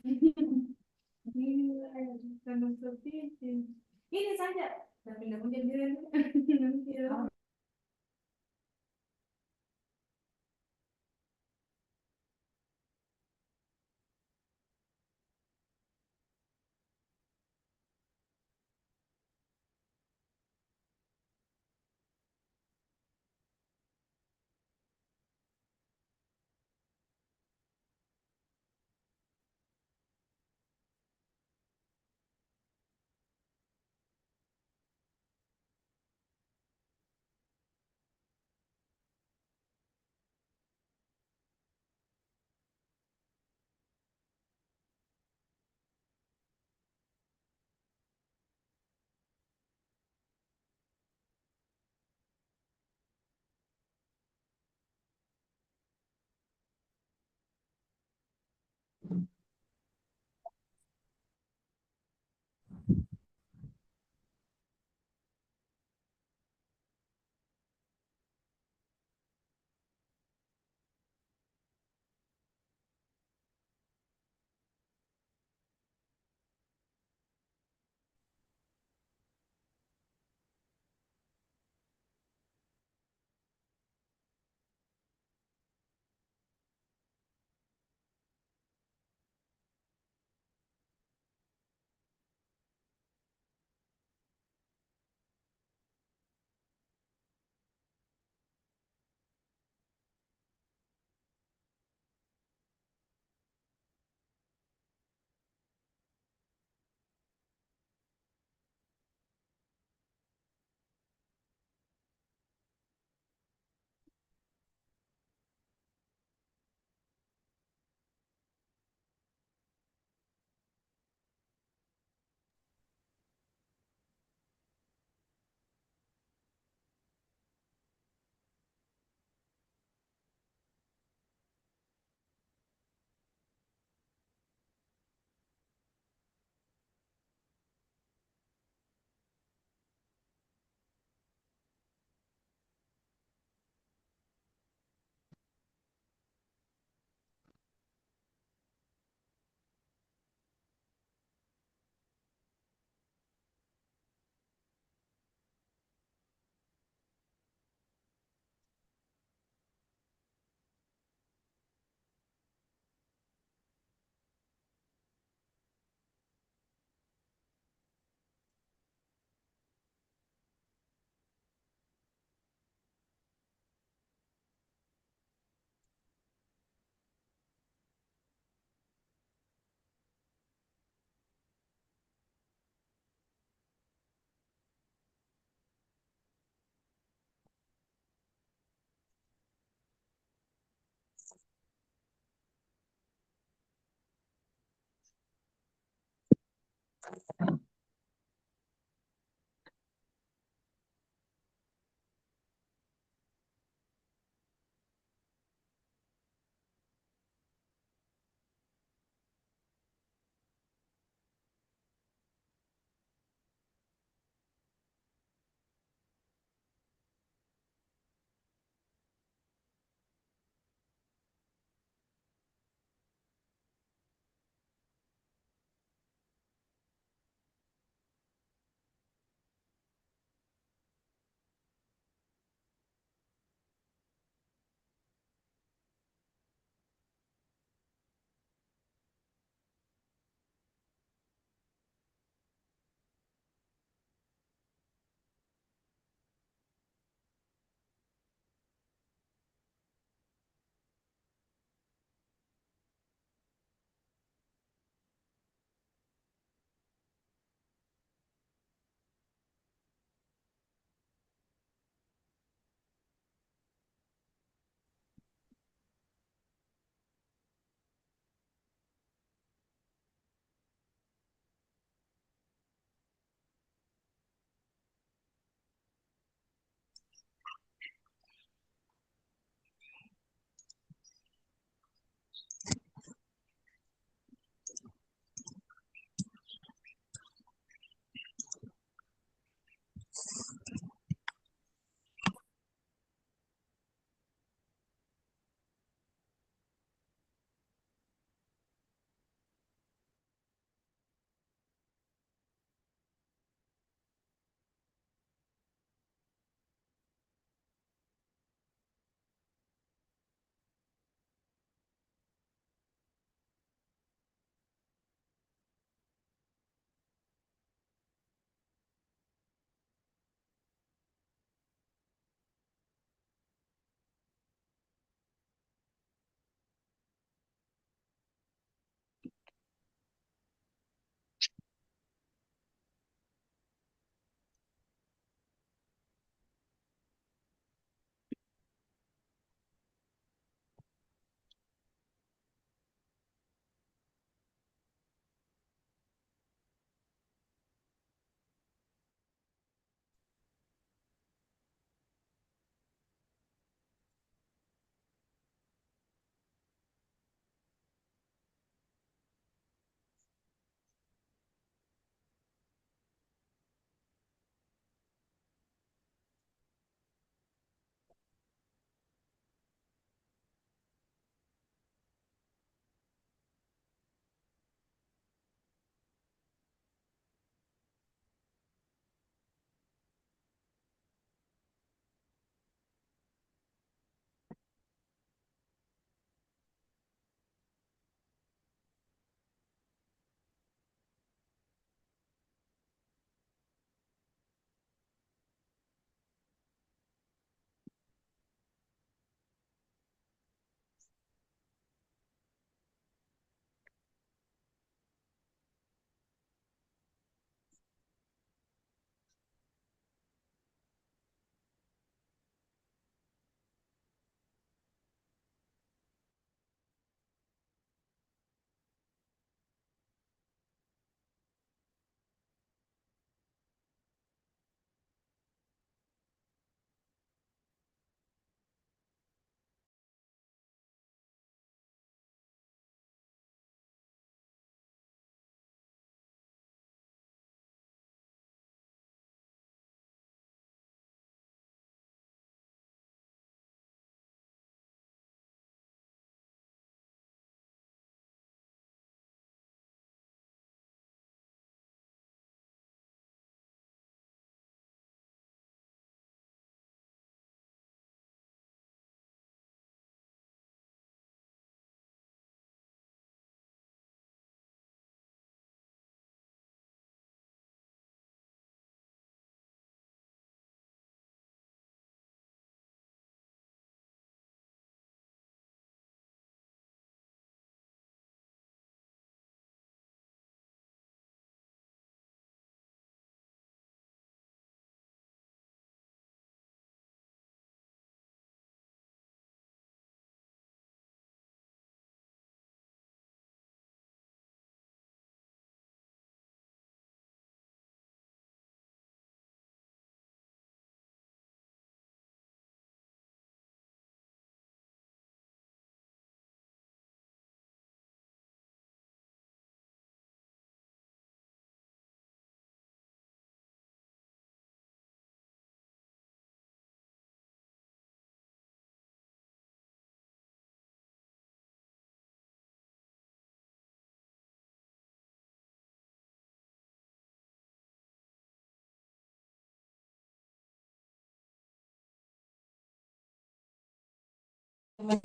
Gila, memang seperti ini saja. Tapi nggak mungkin dia nanti.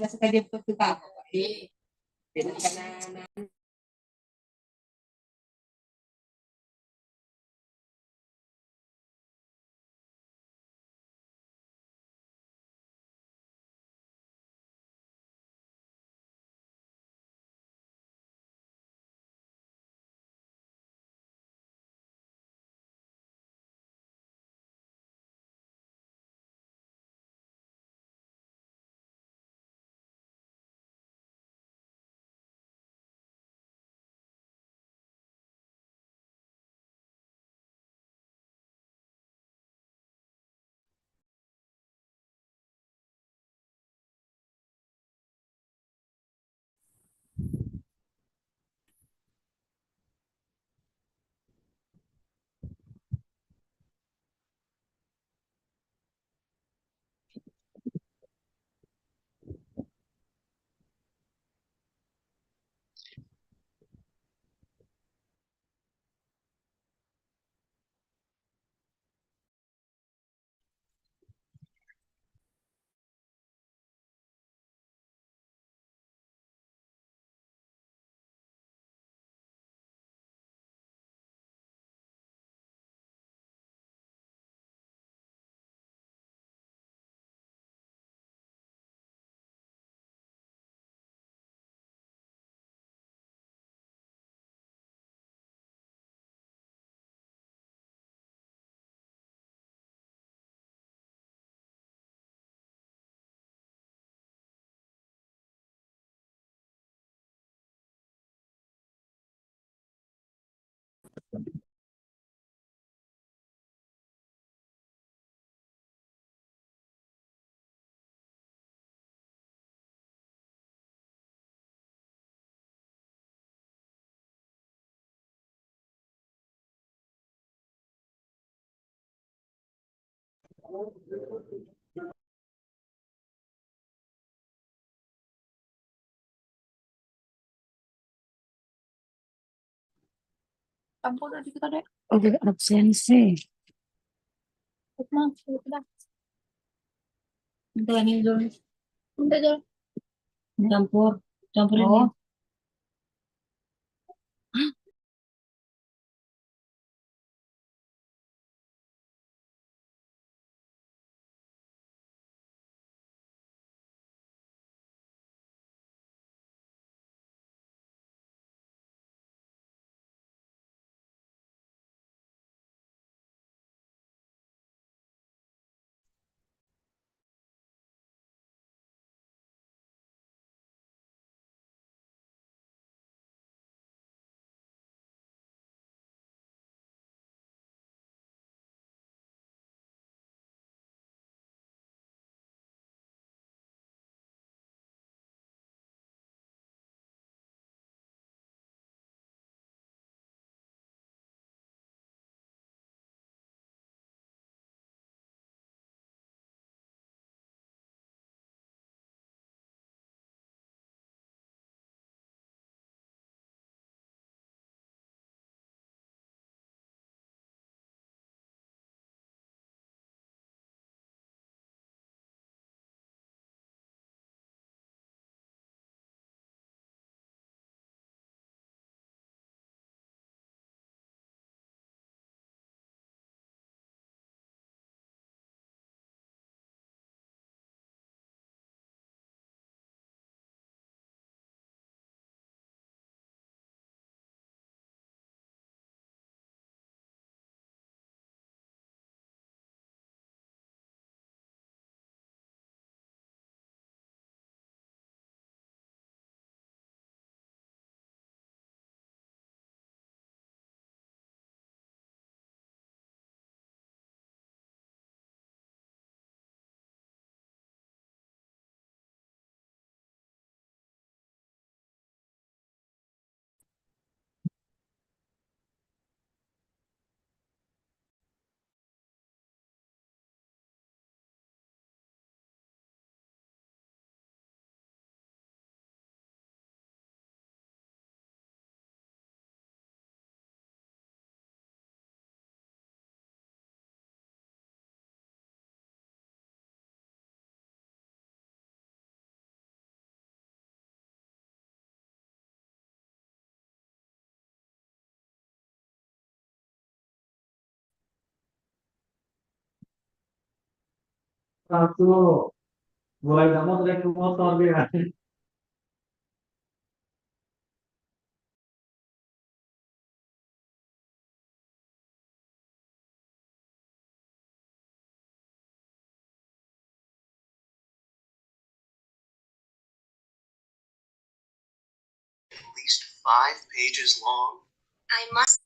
Saja betul Pak. Jadi karena Ampun tadi kita deh. Oke, absensi. Maaf, udah. Udah ini dulu. Udah dulu. Campur, campur ini. Satu, mulai nggak mau naik ke motor dia. At least 5 pages long. I must.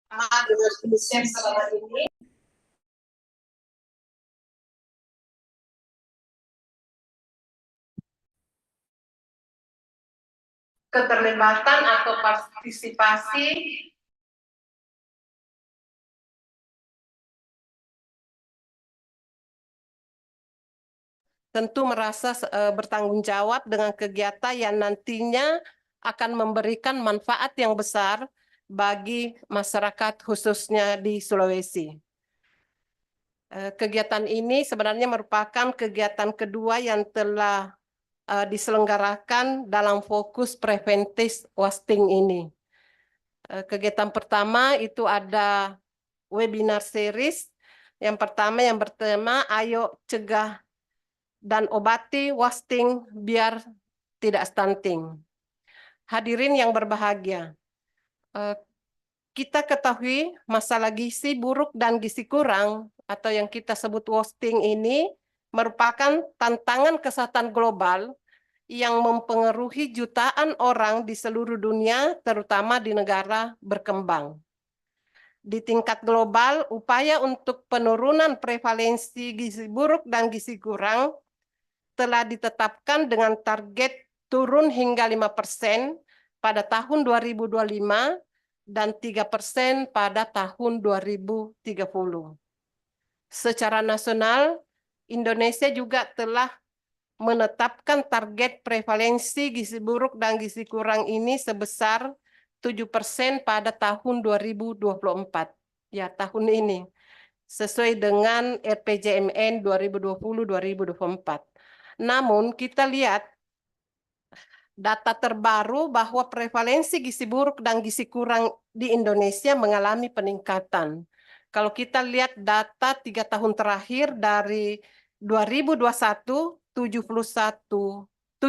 dengan UNICEF selama ini. Keterlibatan atau partisipasi tentu merasa bertanggung jawab dengan kegiatan yang nantinya akan memberikan manfaat yang besar bagi masyarakat khususnya di Sulawesi. Kegiatan ini sebenarnya merupakan kegiatan kedua yang telah diselenggarakan dalam fokus preventif wasting ini. Kegiatan pertama itu ada webinar series. Yang pertama yang bertema Ayo Cegah dan Obati Wasting Biar Tidak Stunting. Hadirin yang berbahagia, kita ketahui masalah gizi buruk dan gizi kurang atau yang kita sebut wasting ini merupakan tantangan kesehatan global yang mempengaruhi jutaan orang di seluruh dunia, terutama di negara berkembang. Di tingkat global, upaya untuk penurunan prevalensi gizi buruk dan gizi kurang telah ditetapkan dengan target turun hingga 5% pada tahun 2025 dan 3% pada tahun 2030. Secara nasional, Indonesia juga telah menetapkan target prevalensi gizi buruk dan gizi kurang ini sebesar 7% pada tahun 2024. Ya, tahun ini. Sesuai dengan RPJMN 2020-2024. Namun, kita lihat data terbaru bahwa prevalensi gizi buruk dan gizi kurang di Indonesia mengalami peningkatan. Kalau kita lihat data 3 tahun terakhir dari 2021, 7,1%,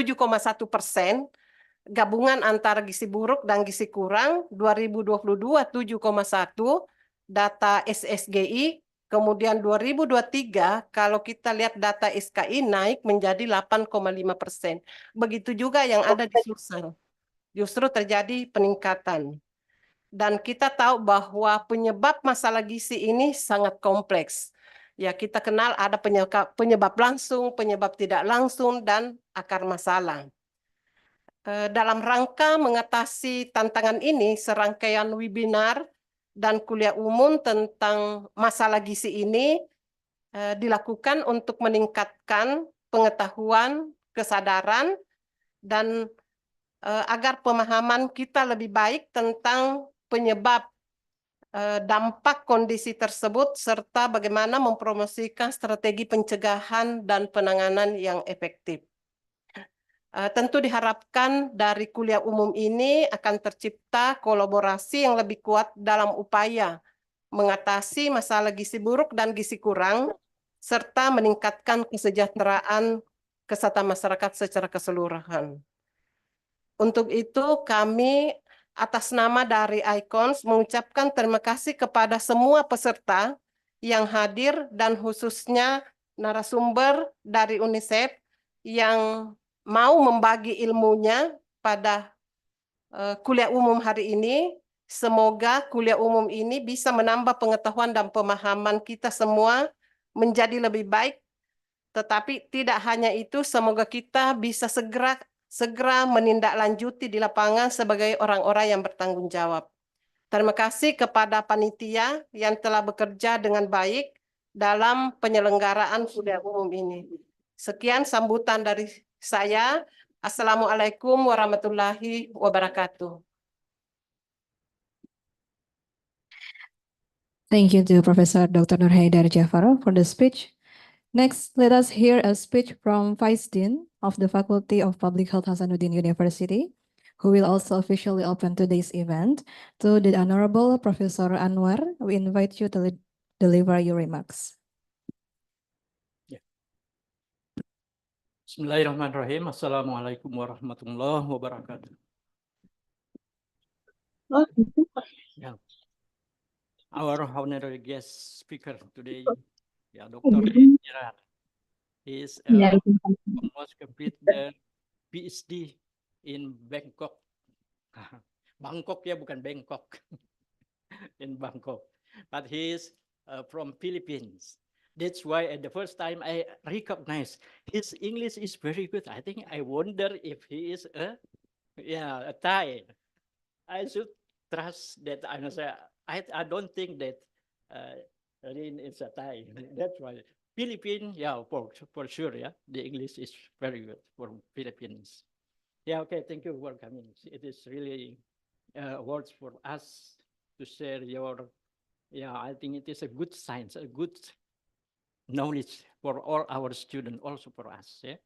gabungan antara gizi buruk dan gizi kurang, 2022 7,1, data S.Gz, kemudian 2023 kalau kita lihat data SKI naik menjadi 8,5%. Begitu juga yang ada di Sulsel. Justru terjadi peningkatan. Dan kita tahu bahwa penyebab masalah gizi ini sangat kompleks. Ya, kita kenal ada penyebab langsung, penyebab tidak langsung, dan akar masalah. Dalam rangka mengatasi tantangan ini, serangkaian webinar dan kuliah umum tentang masalah gizi ini dilakukan untuk meningkatkan pengetahuan, kesadaran, dan agar pemahaman kita lebih baik tentang penyebab dampak kondisi tersebut, serta bagaimana mempromosikan strategi pencegahan dan penanganan yang efektif. Tentu diharapkan dari kuliah umum ini akan tercipta kolaborasi yang lebih kuat dalam upaya mengatasi masalah gizi buruk dan gizi kurang, serta meningkatkan kesejahteraan kesehatan masyarakat secara keseluruhan. Untuk itu kami atas nama dari ICONS mengucapkan terima kasih kepada semua peserta yang hadir dan khususnya narasumber dari UNICEF yang mau membagi ilmunya pada kuliah umum hari ini. Semoga kuliah umum ini bisa menambah pengetahuan dan pemahaman kita semua menjadi lebih baik. Tetapi tidak hanya itu, semoga kita bisa segera menindaklanjuti di lapangan sebagai orang-orang yang bertanggung jawab. Terima kasih kepada panitia yang telah bekerja dengan baik dalam penyelenggaraan kuliah umum ini. Sekian sambutan dari saya. Assalamualaikum warahmatullahi wabarakatuh. Thank you to Professor Dr. Nur Haidar Jafaro for the speech. Next, let us hear a speech from Vice Dean of the Faculty of Public Health Hasanuddin University, who will also officially open today's event. To the Honorable Professor Anwar, we invite you to deliver your remarks. Bismillahirrahmanirrahim. Assalamualaikum warahmatullahi wabarakatuh. Yeah. Our honorary guest speaker today, Dr. Ikhtiar. He is almost complete the PhD in Bangkok. Bangkok ya, bukan Bangkok. in Bangkok, but he is from Philippines. That's why at the first time I recognize his English is very good. I think I wonder if he is a Thai. I should trust that. I don't think that Rin is a Thai. That's why Philippine, yeah, for sure, yeah, the English is very good for Philippines. Yeah, okay, thank you for coming. It is really words for us to share your. Yeah, I think it is a good science, a good knowledge for all our students, also for us. Yeah,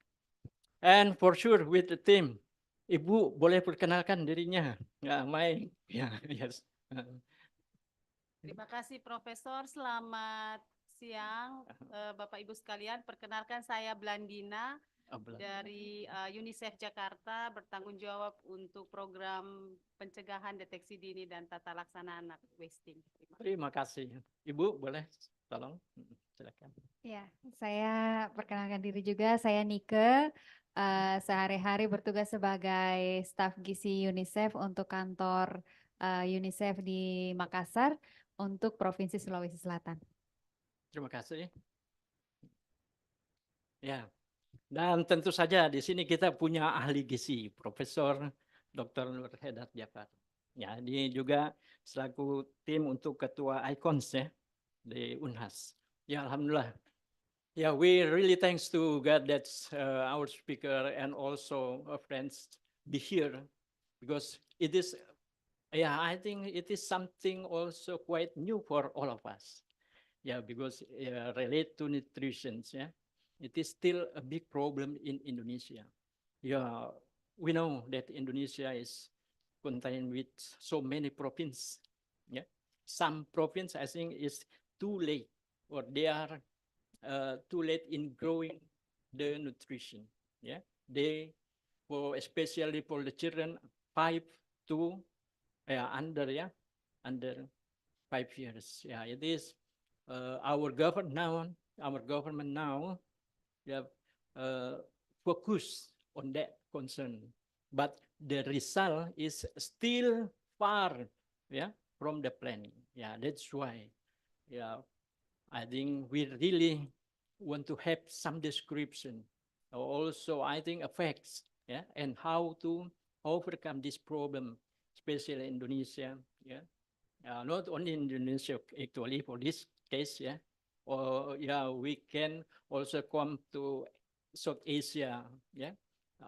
and for sure with the team. Ibu boleh perkenalkan dirinya. Ya, Mai. Ya, yes. Terima kasih Profesor. Selamat siang Bapak Ibu sekalian. Perkenalkan saya Blandina dari UNICEF Jakarta, bertanggung jawab untuk program pencegahan, deteksi dini dan tata laksana anak wasting. Terima kasih. Ibu boleh tolong silakan. Ya, saya perkenalkan diri juga. Saya Nike. Sehari-hari bertugas sebagai staf gizi UNICEF untuk kantor UNICEF di Makassar untuk Provinsi Sulawesi Selatan. Terima kasih. Ya, dan tentu saja di sini kita punya ahli gizi, Profesor Dr. Nur Hedat Jafar. Ya, dia juga selaku tim untuk ketua ICONS ya di Unhas. Ya, alhamdulillah. Yeah, we really thanks to God that our speaker and also our friends be here, because it is, yeah, I think it is something also quite new for all of us. Yeah, because relate to nutrition, yeah, it is still a big problem in Indonesia. Yeah, we know that Indonesia is contained with so many provinces. Yeah, some province I think is too late, or they are too late in growing the nutrition. Yeah, they, especially for the children 5 to under 5 years. Yeah, it is our government now focus on that concern, but the result is still far, yeah, from the planning. Yeah, that's why, yeah, I think we really want to have some description. Also, I think effects, yeah, and how to overcome this problem, especially in Indonesia, yeah. Not only in Indonesia, actually, for this case, yeah. Or yeah, we can also come to South Asia, yeah.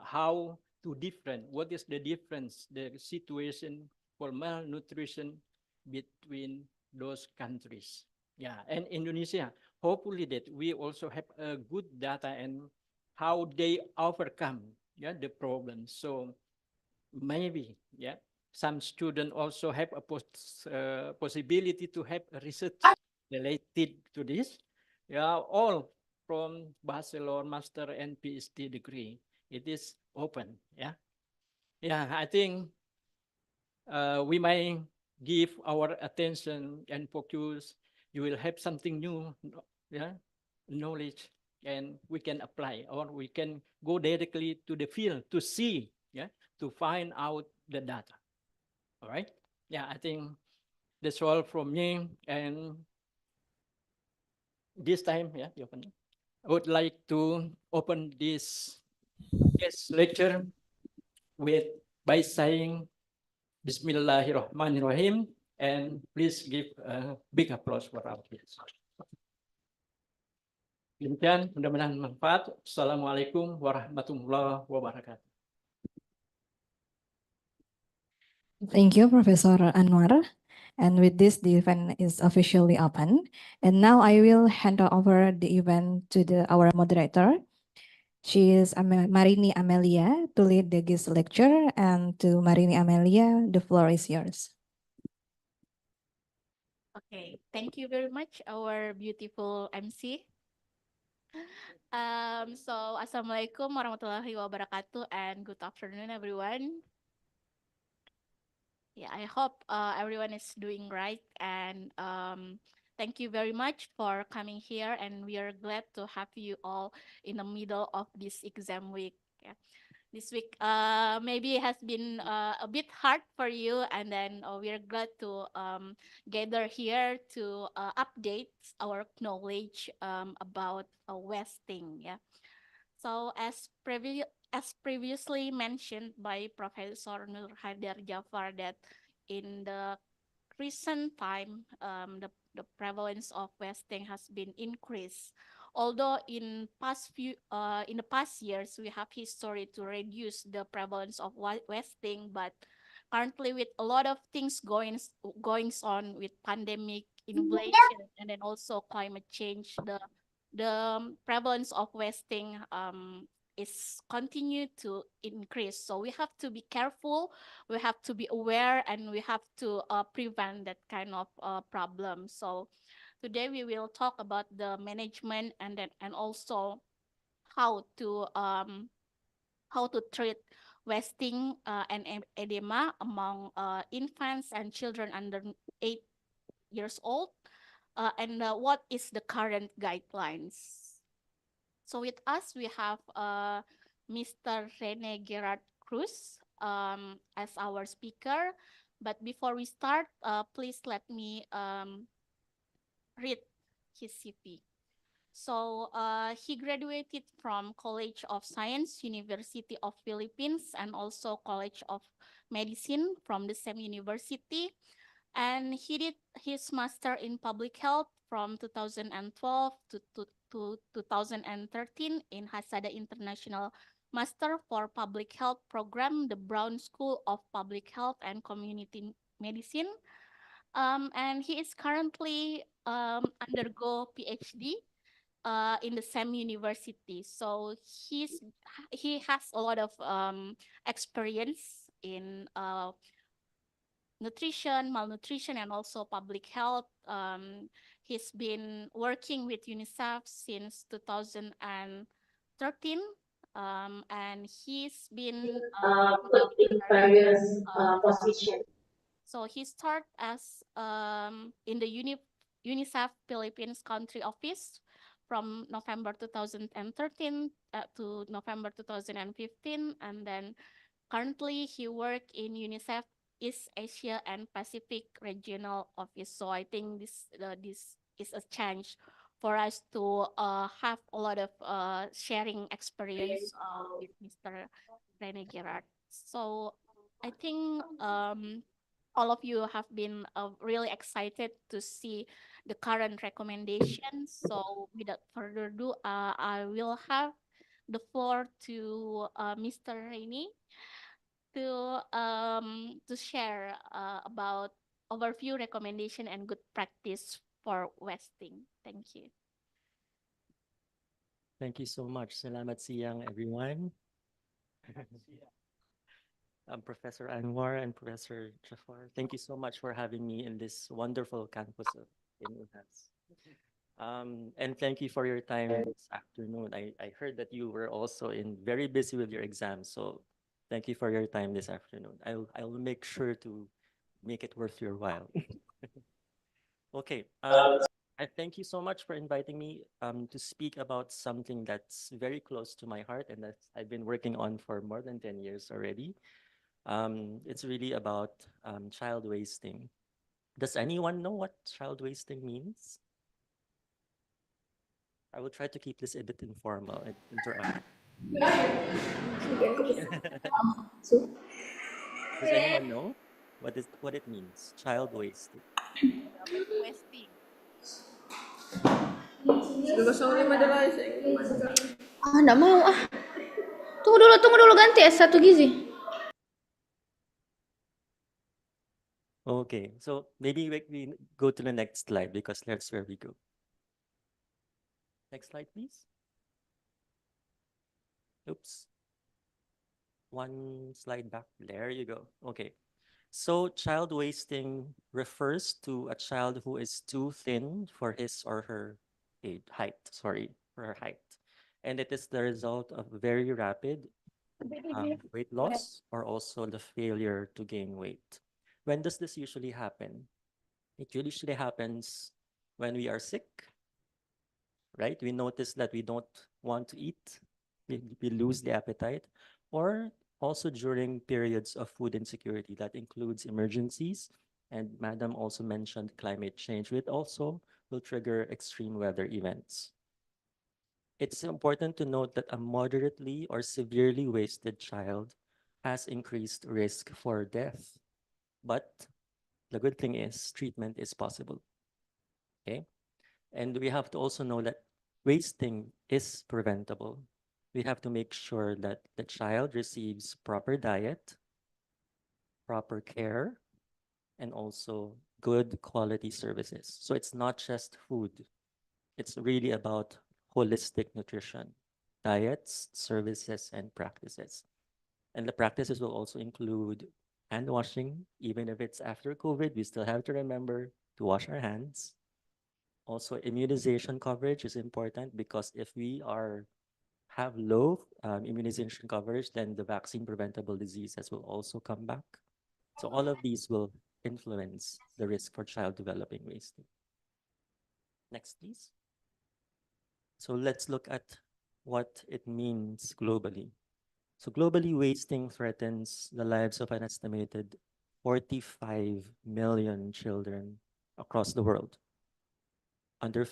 How to different? What is the difference? The situation for malnutrition between those countries. Yeah, and Indonesia, hopefully that we also have a good data and how they overcome, yeah, the problem. So maybe, yeah, some students also have a possibility to have a research related to this. Yeah, all from bachelor, master, and PhD degree. It is open. Yeah, yeah. I think we may give our attention and focus. You will have something new, yeah, knowledge, and we can apply, or we can go directly to the field to see, yeah, to find out the data. All right. Yeah, I think that's all from me. And this time, yeah, I would like to open this guest lecture by saying Bismillahirrahmanirrahim, and please give a big applause for our guest. Demikian, mudah-mudahan bermanfaat. Assalamualaikum warahmatullahi wabarakatuh. Thank you, Professor Anwar. And with this, the event is officially open. And now I will hand over the event to our moderator. She is Marini Amelia to lead the guest lecture. And to Marini Amelia, the floor is yours. Okay, thank you very much, our beautiful MC. So Assalamualaikum warahmatullahi wabarakatuh, and good afternoon, everyone. Yeah, I hope everyone is doing right, and thank you very much for coming here, and we are glad to have you all in the middle of this exam week. Yeah. this week maybe has been a bit hard for you, and then we're glad to gather here to update our knowledge about wasting. Yeah. So as previously mentioned by Professor Nur Haidar Jafar, that in the recent time, the prevalence of wasting has been increased. Although in the past years we have history to reduce the prevalence of wasting, but currently with a lot of things goings on with pandemic, inflation, and then also climate change, the prevalence of wasting is continue to increase. So we have to be careful, we have to be aware, and we have to prevent that kind of problem. So today we will talk about the management and also how to treat wasting and edema among infants and children under 8 years old, and what is the current guidelines. So with us, we have Mr. Rene Gerard Cruz as our speaker. But before we start, please let me read his CV. So he graduated from College of Science, University of Philippines, and also College of Medicine from the same university. And he did his master in public health from 2012 to 2013 in Hasada International Master for Public Health Program, the Brown School of Public Health and Community Medicine. And he is currently undergo PhD in the same university. So he has a lot of experience in nutrition, malnutrition, and also public health. He's been working with UNICEF since 2013, and he's been in various positions. So he started as in the UNICEF Philippines country office from November 2013 to November 2015, and then currently he works in UNICEF East Asia and Pacific Regional Office. So I think this is a chance for us to have a lot of sharing experience with Mr. Rene Gerard. So I think all of you have been really excited to see the current recommendations. So without further ado, I will have the floor to Mr. Rene to share about overview, recommendation, and good practice for wasting. Thank you. Thank you so much. Salamat siang, everyone. Professor Anwar and Professor Jafar, thank you so much for having me in this wonderful campus in Unhas. And thank you for your time this afternoon. I heard that you were also very busy with your exams, so thank you for your time this afternoon. I'll make sure to make it worth your while. Okay. I thank you so much for inviting me to speak about something that's very close to my heart and that I've been working on for more than 10 years already. It's really about child wasting. Does anyone know what child wasting means? I will try to keep this a bit informal and interactive. Does anyone know what it means? Child wasting. Wasting. Enggak mau ah. Tunggu dulu ganti S1 gizi. Okay, so maybe we go to the next slide because that's where we go. Next slide, please. Oops. One slide back. There you go. Okay. So child wasting refers to a child who is too thin for his or her height. And it is the result of very rapid weight loss or also the failure to gain weight. When does this usually happen? It usually happens when we are sick, right? We notice that we don't want to eat, we lose the appetite, or also during periods of food insecurity. That includes emergencies, and Madam also mentioned climate change, which also will trigger extreme weather events. It's important to note that a moderately or severely wasted child has increased risk for death. But the good thing is treatment is possible. Okay? And we have to also know that wasting is preventable. We have to make sure that the child receives proper diet, proper care, and also good quality services. So it's not just food. It's really about holistic nutrition, diets, services, and practices. And the practices will also include hand washing. Even if it's after COVID, we still have to remember to wash our hands. Also, immunization coverage is important because if we have low immunization coverage, then the vaccine preventable diseases will also come back. So all of these will influence the risk for child developing wasting. Next, please. So let's look at what it means globally. So globally, wasting threatens the lives of an estimated 45 million children across the world under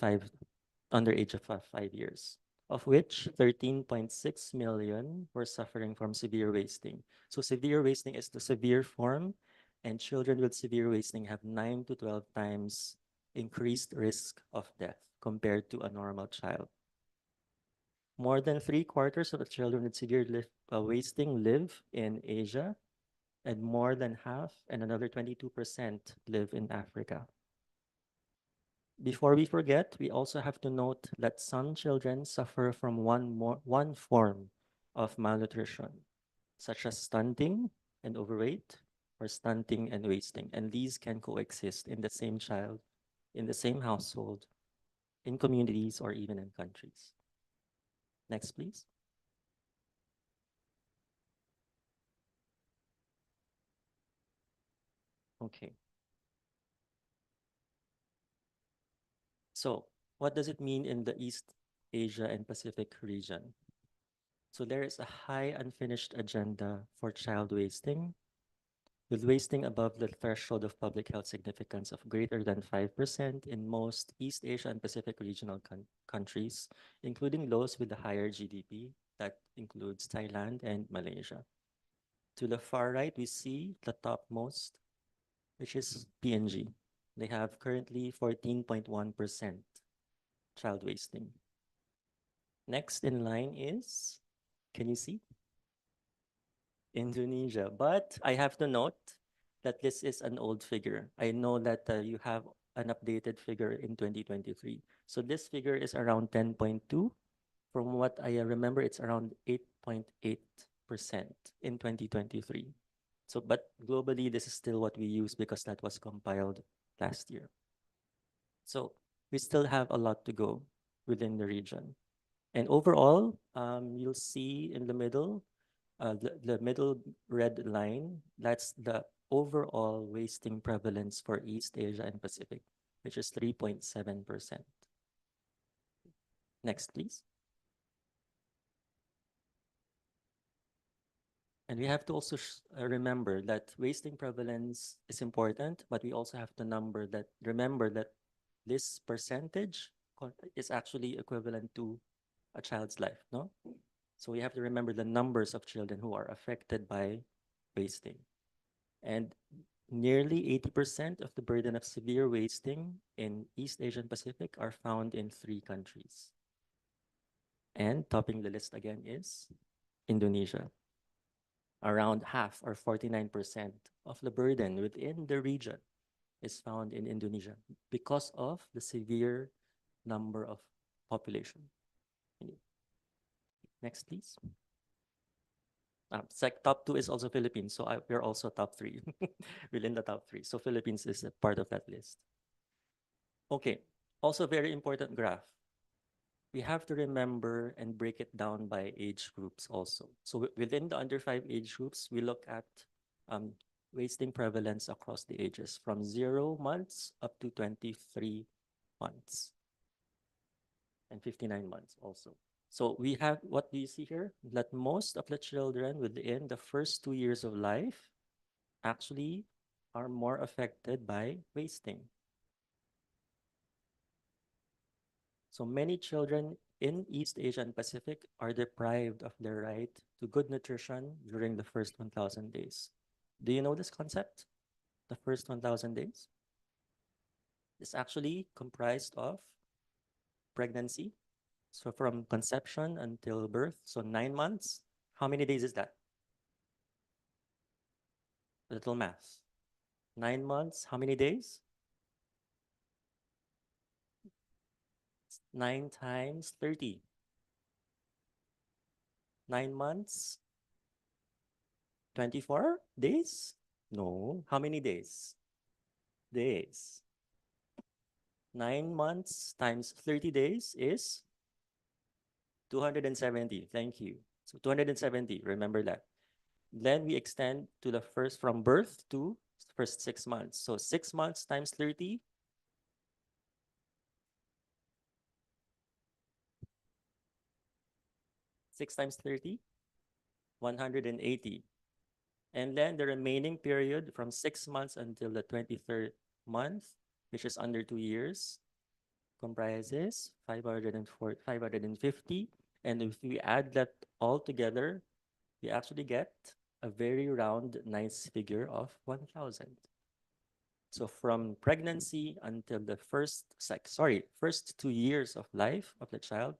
age of 5 years, of which 13.6 million were suffering from severe wasting. So severe wasting is the severe form, and children with severe wasting have 9 to 12 times increased risk of death compared to a normal child. More than 3/4 of the children with severe wasting live in Asia, and more than half, and another 22%, live in Africa. Before we forget, we also have to note that some children suffer from one form of malnutrition, such as stunting and overweight, or stunting and wasting, and these can coexist in the same child, in the same household, in communities, or even in countries. Next, please. Okay. So what does it mean in the East Asia and Pacific region? So there is a high unfinished agenda for child wasting, with wasting above the threshold of public health significance of greater than 5% in most East Asia and Pacific regional countries, including those with a higher GDP. That includes Thailand and Malaysia. To the far right, we see the topmost, which is PNG. They have currently 14.1% child wasting. Next in line is, can you see? Indonesia. But I have to note that this is an old figure. I know that you have an updated figure in 2023. So this figure is around 10.2. From what I remember, it's around 8.8% in 2023. So, but globally, this is still what we use because that was compiled last year. So we still have a lot to go within the region. And overall, you'll see in the middle, the middle red line, that's the overall wasting prevalence for East Asia and Pacific, which is 3.7%. Next, please. And we have to also remember that wasting prevalence is important, but we also have to remember that this percentage is actually equivalent to a child's life, no? So we have to remember the numbers of children who are affected by wasting. And nearly 80% of the burden of severe wasting in East Asian Pacific are found in 3 countries. And topping the list again is Indonesia. Around half, or 49%, of the burden within the region is found in Indonesia because of the severe number of population. Next, please. Top 2 is also Philippines, so we're also top 3 within the top 3. So Philippines is a part of that list. Okay, also very important graph. We have to remember and break it down by age groups also. So within the under 5 age groups, we look at wasting prevalence across the ages from 0 months up to 23 months and 59 months also. So we have, what do you see here? That most of the children within the first 2 years of life actually are more affected by wasting. So many children in East Asia and Pacific are deprived of their right to good nutrition during the first 1,000 days. Do you know this concept? The first 1,000 days? It's actually comprised of pregnancy. So from conception until birth, so 9 months. How many days is that? Little math. 9 months, how many days? 9 times 30. 9 months, 24 days? No. How many days? Days. 9 months times 30 days is 270. Thank you. So 270, remember that. Then we extend to the first, from birth to first 6 months. So 6 months times 30. 6 times 30, 180. And then the remaining period from 6 months until the 23rd month, which is under 2 years, comprises 550. And if we add that all together, we actually get a very round, nice figure of 1,000. So from pregnancy until the first 2 years of life of the child,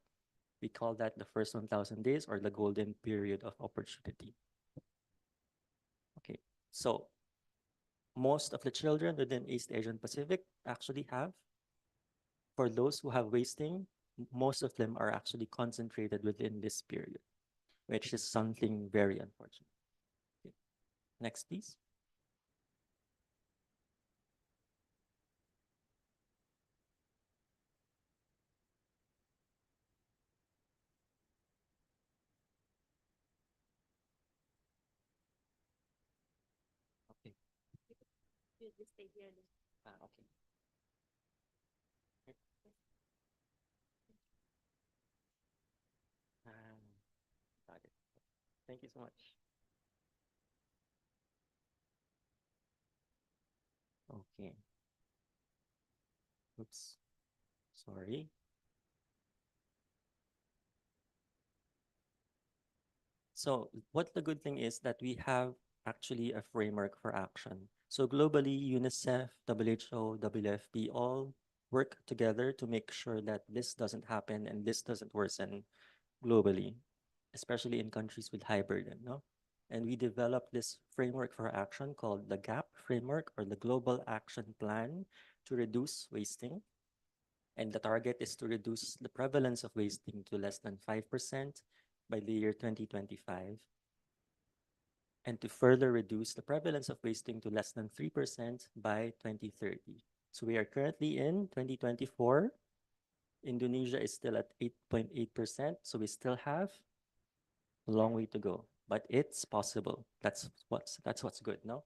we call that the first 1,000 days or the golden period of opportunity. Okay, so most of the children within East Asian Pacific actually have, for those who have wasting, most of them are actually concentrated within this period, which is something very unfortunate. Okay. Next, please. Okay. You just stay here. Okay. Got it. Thank you so much. Okay. Oops. Sorry. So what the good thing is that we have actually a framework for action. So globally, UNICEF, WHO, WFP all work together to make sure that this doesn't happen and this doesn't worsen globally, especially in countries with high burden, no? And we developed this framework for action called the GAP framework, or the Global Action Plan to Reduce Wasting. And the target is to reduce the prevalence of wasting to less than 5% by the year 2025, and to further reduce the prevalence of wasting to less than 3% by 2030. So we are currently in 2024. Indonesia is still at 8.8%, so we still have a long way to go, but it's possible. That's what's good, no?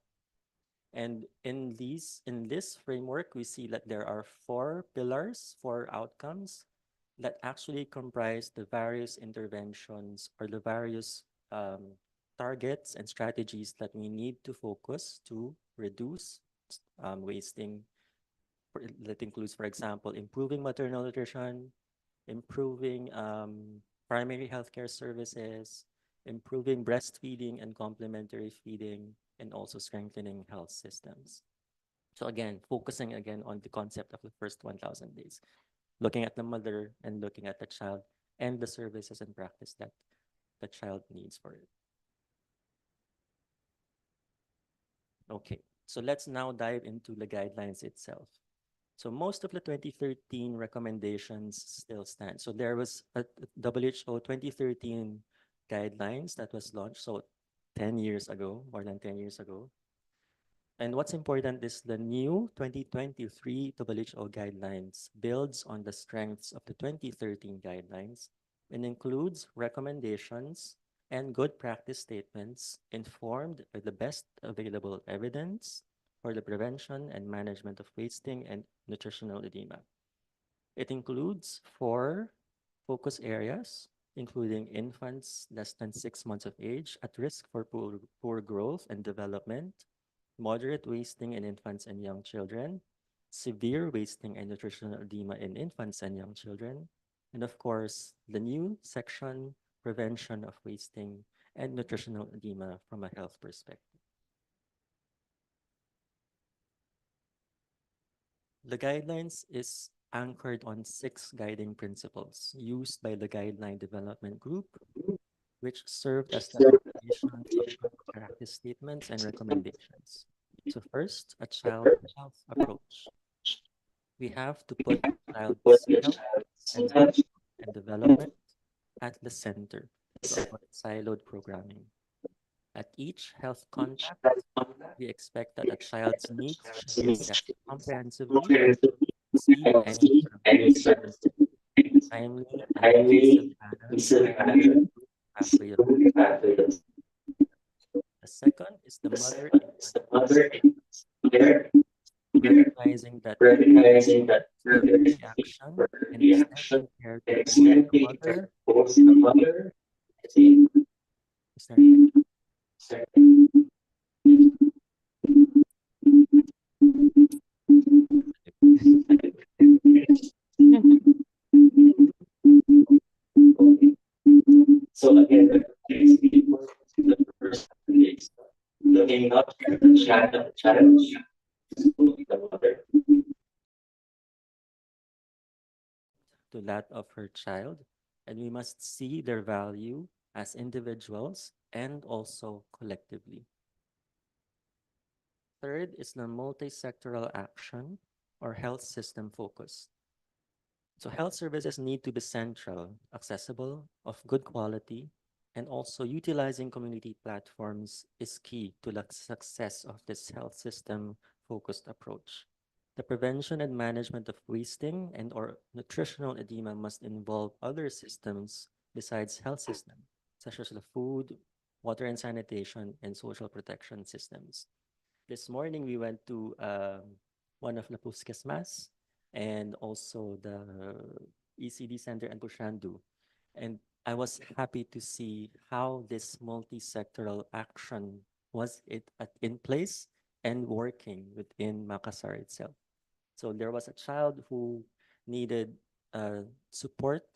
And in this framework, we see that there are 4 pillars, 4 outcomes that actually comprise the various interventions or the various targets and strategies that we need to focus to reduce wasting. That includes, for example, improving maternal nutrition, improving primary healthcare services, improving breastfeeding and complementary feeding, and also strengthening health systems. So again, focusing again on the concept of the first 1,000 days, looking at the mother and looking at the child and the services and practice that the child needs for it. Okay, so let's now dive into the guidelines itself. So most of the 2013 recommendations still stand. So there was a WHO 2013 guidelines that was launched, so 10 years ago, more than 10 years ago. And what's important is the new 2023 WHO guidelines builds on the strengths of the 2013 guidelines and includes recommendations and good practice statements informed by the best available evidence for the prevention and management of wasting and nutritional edema. It includes 4 focus areas including infants less than 6 months of age at risk for poor growth and development, moderate wasting in infants and young children, severe wasting and nutritional edema in infants and young children, and of course, the new section, prevention of wasting and nutritional edema from a health perspective. The guidelines is anchored on 6 guiding principles used by the Guideline Development Group, which served as the foundation of good practice statements and recommendations. So first, a child health approach. We have to put child's health and development at the center to avoid siloed programming. At each health contact, we expect that a child's needs should be assessed comprehensively, see any sort of concern, timely and inclusive manner, pathway of care. The second is the mother recognizing that action and extending care to both the mother So again, the first is looking not at the challenge, the mother, to that of her child, and we must see their value as individuals and also collectively. Third is the multi-sectoral action or health system focus. So health services need to be central, accessible, of good quality, and also utilizing community platforms is key to the success of this health system focused approach. The prevention and management of wasting and or nutritional edema must involve other systems besides health system, such as the food, water and sanitation, and social protection systems. This morning, we went to one of the Puskesmas and also the ECD Center in Pushandu. And I was happy to see how this multi-sectoral action was in place and working within Makassar itself. So there was a child who needed support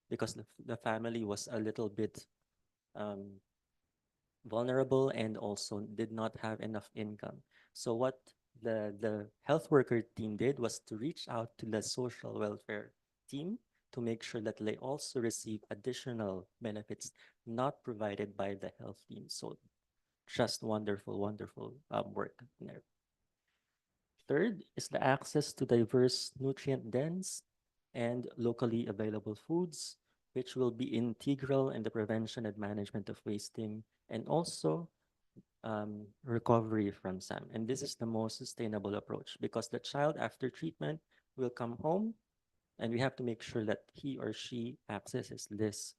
because the family was a little bit vulnerable and also did not have enough income. So what the health worker team did was to reach out to the social welfare team to make sure that they also receive additional benefits not provided by the health team. So just wonderful, wonderful work there. Third is the access to diverse, nutrient-dense, and locally available foods, which will be integral in the prevention and management of wasting and also recovery from SAM. And this is the most sustainable approach because the child after treatment will come home and we have to make sure that he or she accesses this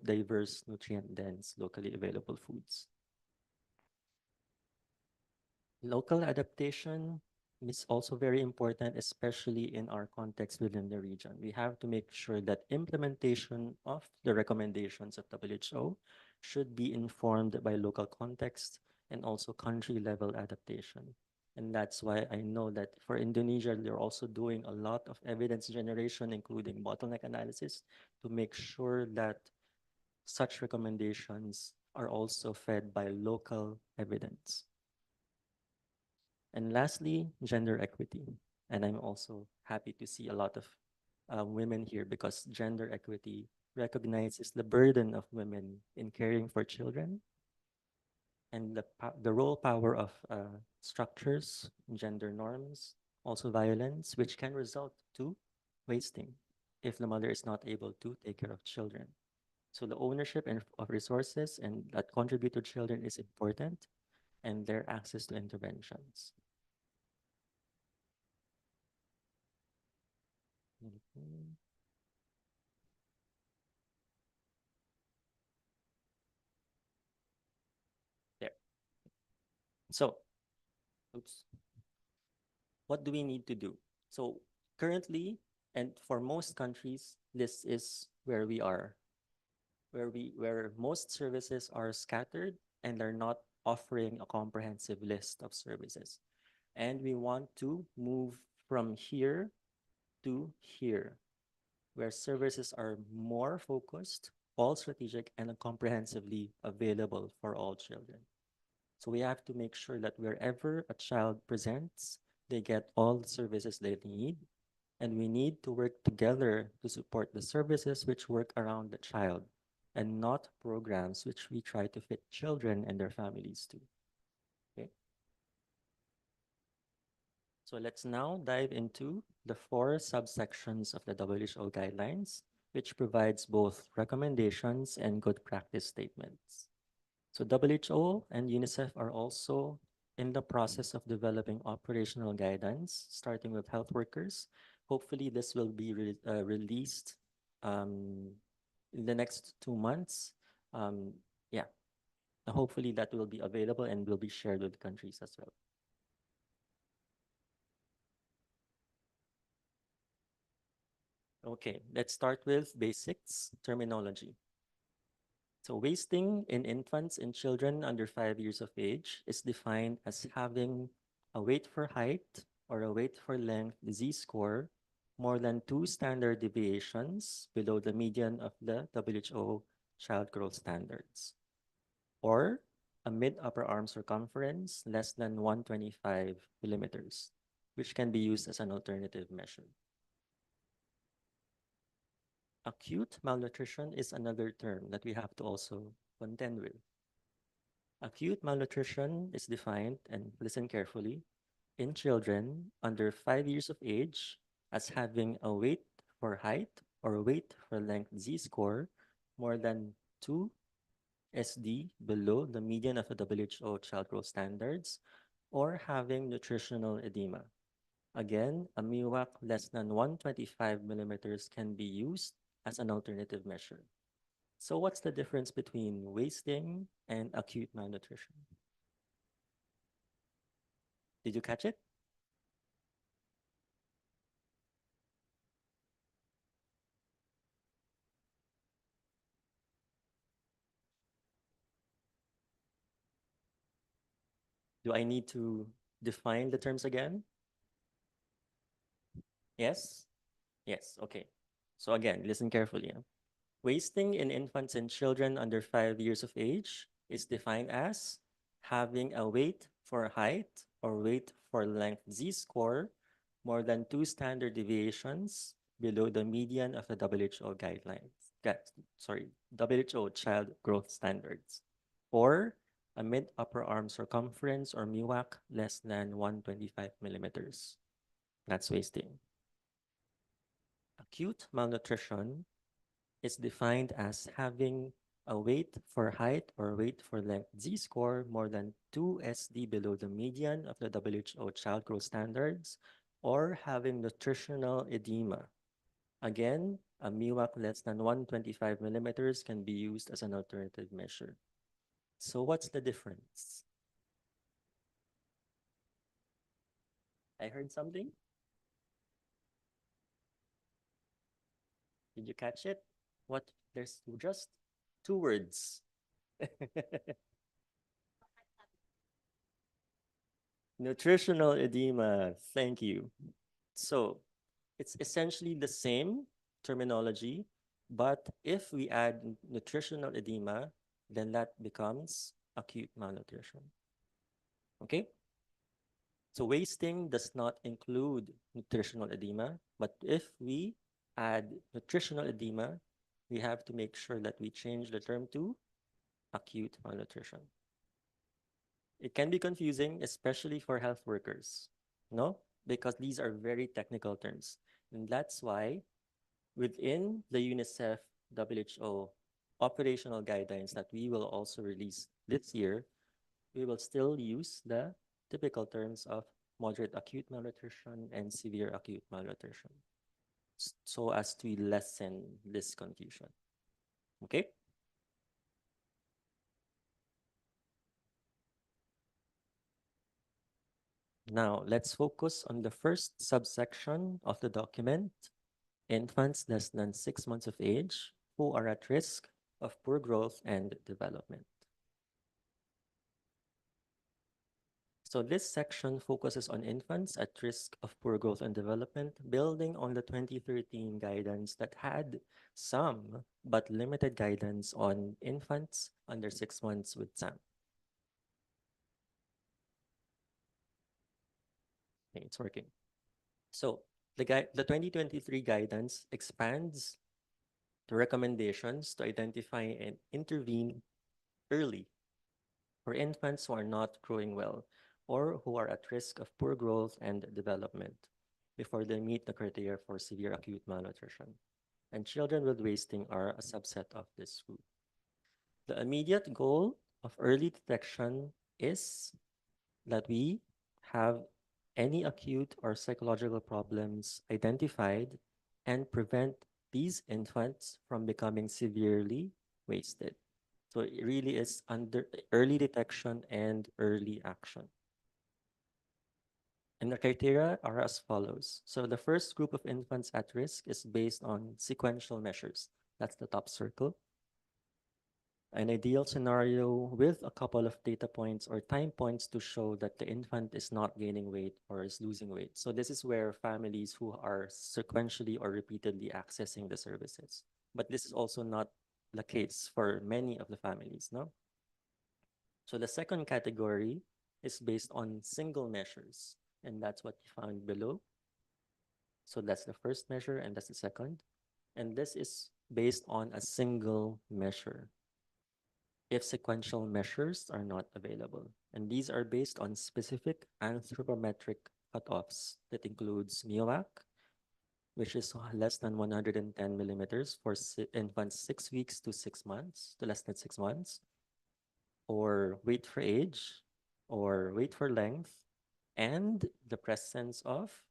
diverse, nutrient-dense, locally available foods. Local adaptation is also very important, especially in our context within the region. We have to make sure that implementation of the recommendations of WHO should be informed by local context and also country-level adaptation. And that's why I know that for Indonesia, they're also doing a lot of evidence generation, including bottleneck analysis, to make sure that such recommendations are also fed by local evidence. And lastly, gender equity. And I'm also happy to see a lot of women here because gender equity recognizes the burden of women in caring for children and the role power of structures, gender norms, also violence, which can result to wasting if the mother is not able to take care of children. So the ownership of resources and that contribute to children is important and their access to interventions. There. So, oops. What do we need to do? So currently, and for most countries, this is where we are, where most services are scattered and are not offering a comprehensive list of services. And we want to move from here to here, where services are more focused, all strategic, and comprehensively available for all children. So we have to make sure that wherever a child presents, they get all the services they need. And we need to work together to support the services which work around the child and not programs which we try to fit children and their families to. Okay. So let's now dive into the 4 subsections of the WHO guidelines, which provides both recommendations and good practice statements. So WHO and UNICEF are also in the process of developing operational guidance, starting with health workers. Hopefully, this will be released in the next 2 months. Yeah, hopefully that will be available and will be shared with countries as well. Okay, let's start with basics terminology. So wasting in infants and children under 5 years of age is defined as having a weight for height or a weight for length Z-score more than 2 standard deviations below the median of the WHO child growth standards, or a mid-upper arm circumference less than 125 millimeters, which can be used as an alternative measure. Acute malnutrition is another term that we have to also contend with. Acute malnutrition is defined, and listen carefully, in children under 5 years of age as having a weight for height or weight for length Z-score more than 2 SD below the median of the WHO child growth standards, or having nutritional edema. Again, a MUAC less than 125 millimeters can be used as an alternative measure. So what's the difference between wasting and acute malnutrition? Did you catch it? Do I need to define the terms again? Yes? Yes, okay. So again, listen carefully. Wasting in infants and children under 5 years of age is defined as having a weight for height or weight for length Z-score more than 2 standard deviations below the median of the WHO guidelines. WHO child growth standards, or a mid-upper arm circumference or MUAC less than 125 millimeters. That's wasting. Acute malnutrition is defined as having a weight for height or weight for length Z-score more than 2 SD below the median of the WHO child growth standards, or having nutritional edema. Again, a MUAC less than 125 millimeters can be used as an alternative measure. So what's the difference? I heard something? Did you catch it? What? There's just 2 words. Nutritional edema. Thank you. So it's essentially the same terminology, but if we add nutritional edema, then that becomes acute malnutrition. Okay? So wasting does not include nutritional edema, but if we add nutritional edema, we have to make sure that we change the term to acute malnutrition. It can be confusing, especially for health workers, no? Because these are very technical terms. And that's why within the UNICEF WHO operational guidelines that we will also release this year, we will still use the typical terms of moderate acute malnutrition and severe acute malnutrition, so as to lessen this confusion. Okay? Now, let's focus on the first subsection of the document, infants less than 6 months of age, who are at risk of poor growth and development. So this section focuses on infants at risk of poor growth and development, building on the 2013 guidance that had some but limited guidance on infants under 6 months with SAM. Okay, it's working. So the 2023 guidance expands the recommendations to identify and intervene early for infants who are not growing well or who are at risk of poor growth and development before they meet the criteria for severe acute malnutrition. And children with wasting are a subset of this group. The immediate goal of early detection is that we have any acute or psychological problems identified and prevent these infants from becoming severely wasted. So it really is under early detection and early action. And the criteria are as follows. So the first group of infants at risk is based on sequential measures. That's the top circle. An ideal scenario with a couple of data points or time points to show that the infant is not gaining weight or is losing weight. So this is where families who are sequentially or repeatedly accessing the services. But this is also not the case for many of the families, no? So the second category is based on single measures, and that's what you found below. So that's the first measure, and that's the second. And this is based on a single measure if sequential measures are not available. And these are based on specific anthropometric cutoffs that includes NEOAC, which is less than 110 millimeters for infants 6 weeks to 6 months, to less than 6 months, or weight for age, or weight for length, and the presence of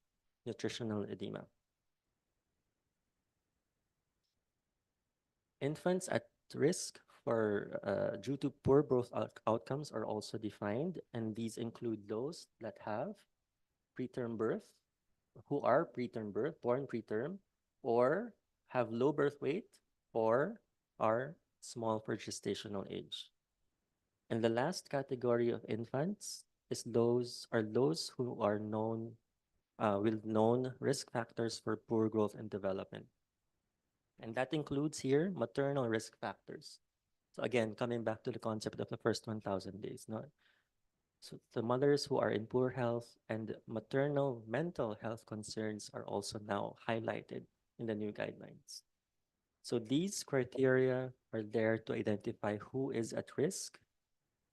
nutritional edema. Infants at risk for due to poor growth outcomes are also defined, and these include those that have preterm birth, who are preterm birth, born preterm, or have low birth weight, or are small for gestational age. And the last category of infants is those who are known with known risk factors for poor growth and development. And that includes here maternal risk factors. So again, coming back to the concept of the first 1,000 days, no? So the mothers who are in poor health and maternal mental health concerns are also now highlighted in the new guidelines. So these criteria are there to identify who is at risk,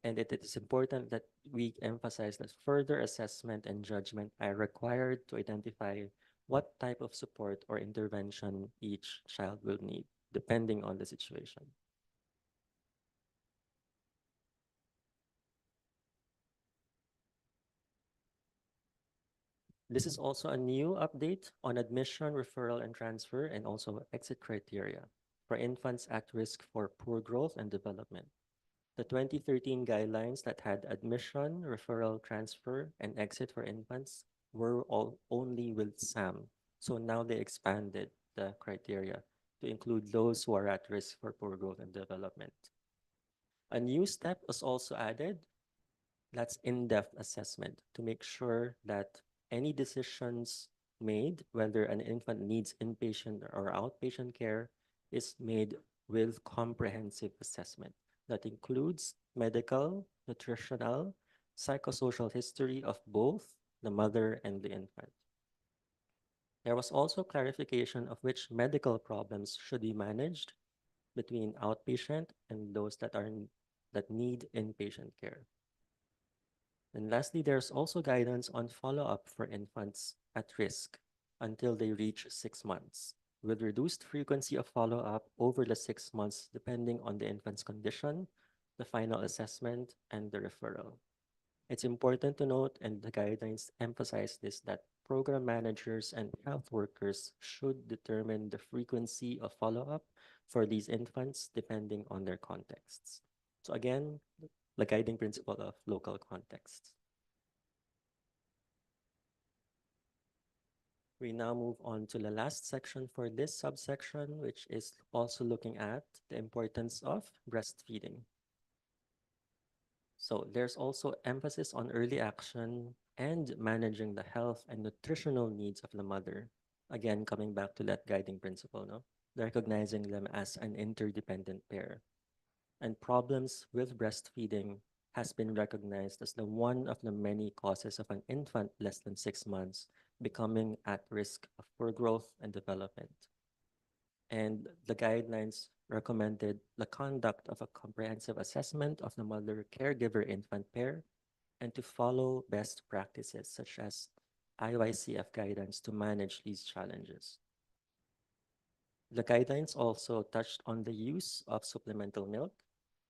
and it is important that we emphasize that further assessment and judgment are required to identify what type of support or intervention each child will need, depending on the situation. This is also a new update on admission, referral, and transfer, and also exit criteria for infants at risk for poor growth and development. The 2013 guidelines that had admission, referral, transfer, and exit for infants were all only with SAM. So now they expanded the criteria to include those who are at risk for poor growth and development. A new step was also added. That's in-depth assessment to make sure that any decisions made, whether an infant needs inpatient or outpatient care, is made with comprehensive assessment that includes medical, nutritional, psychosocial history of both the mother and the infant. There was also clarification of which medical problems should be managed between outpatient and those that need inpatient care. And lastly, there's also guidance on follow-up for infants at risk until they reach 6 months, with reduced frequency of follow-up over the 6 months depending on the infant's condition, the final assessment, and the referral. It's important to note, and the guidelines emphasize this, that program managers and health workers should determine the frequency of follow-up for these infants depending on their contexts. So again, the guiding principle of local context. We now move on to the last section for this subsection, which is also looking at the importance of breastfeeding. So there's also emphasis on early action and managing the health and nutritional needs of the mother. Again, coming back to that guiding principle, no? Recognizing them as an interdependent pair. And problems with breastfeeding has been recognized as the one of the many causes of an infant less than 6 months becoming at risk of poor growth and development. And the guidelines recommended the conduct of a comprehensive assessment of the mother-caregiver-infant pair and to follow best practices such as IYCF guidance to manage these challenges. The guidelines also touched on the use of supplemental milk,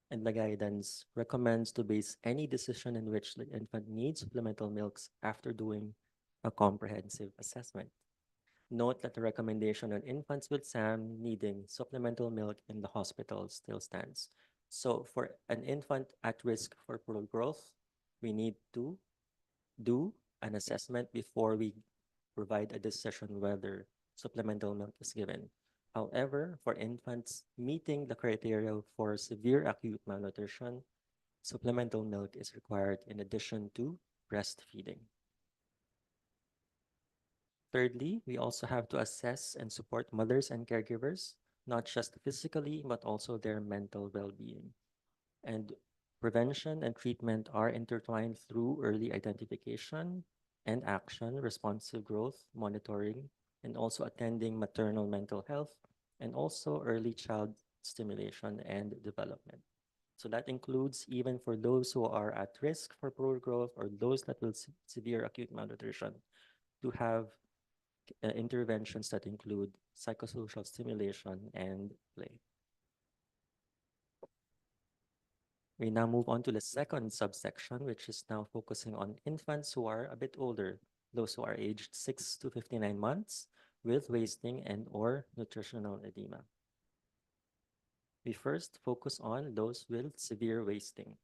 and the guidance recommends to base any decision in which the infant needs supplemental milks after doing a comprehensive assessment. Note that the recommendation on infants with SAM needing supplemental milk in the hospital still stands. So for an infant at risk for poor growth, we need to do an assessment before we provide a decision whether supplemental milk is given. However, for infants meeting the criteria for severe acute malnutrition, supplemental milk is required in addition to breastfeeding. Thirdly, we also have to assess and support mothers and caregivers, not just physically, but also their mental well-being. And prevention and treatment are intertwined through early identification and action, responsive growth, monitoring, and also attending maternal mental health, and also early child stimulation and development. So that includes even for those who are at risk for poor growth or those that will severe acute malnutrition, to have interventions that include psychosocial stimulation and play. We now move on to the second subsection, which is now focusing on infants who are a bit older, those who are aged 6 to 59 months with wasting and or nutritional edema. We first focus on those with severe wasting.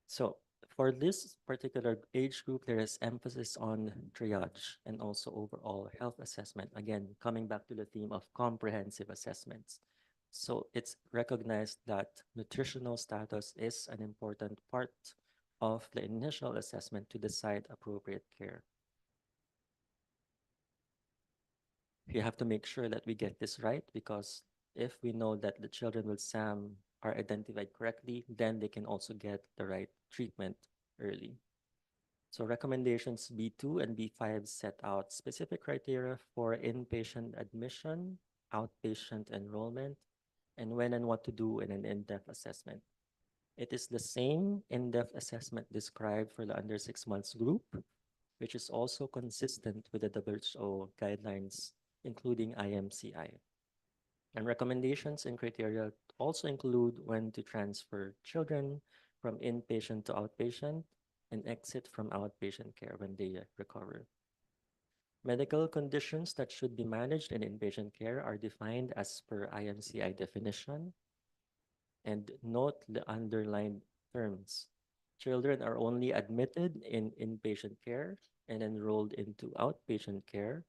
So for this particular age group, there is emphasis on triage and also overall health assessment. Again, coming back to the theme of comprehensive assessments. So it's recognized that nutritional status is an important part of the initial assessment to decide appropriate care. We have to make sure that we get this right, because if we know that the children with SAM are identified correctly, then they can also get the right treatment early. So recommendations B2 and B5 set out specific criteria for inpatient admission, outpatient enrollment, and when and what to do in an in-depth assessment. It is the same in-depth assessment described for the under 6 months group, which is also consistent with the WHO guidelines, including IMCI. And recommendations and criteria also include when to transfer children from inpatient to outpatient and exit from outpatient care when they recover. Medical conditions that should be managed in inpatient care are defined as per IMCI definition. And note the underlined terms. Children are only admitted in inpatient care and enrolled into outpatient care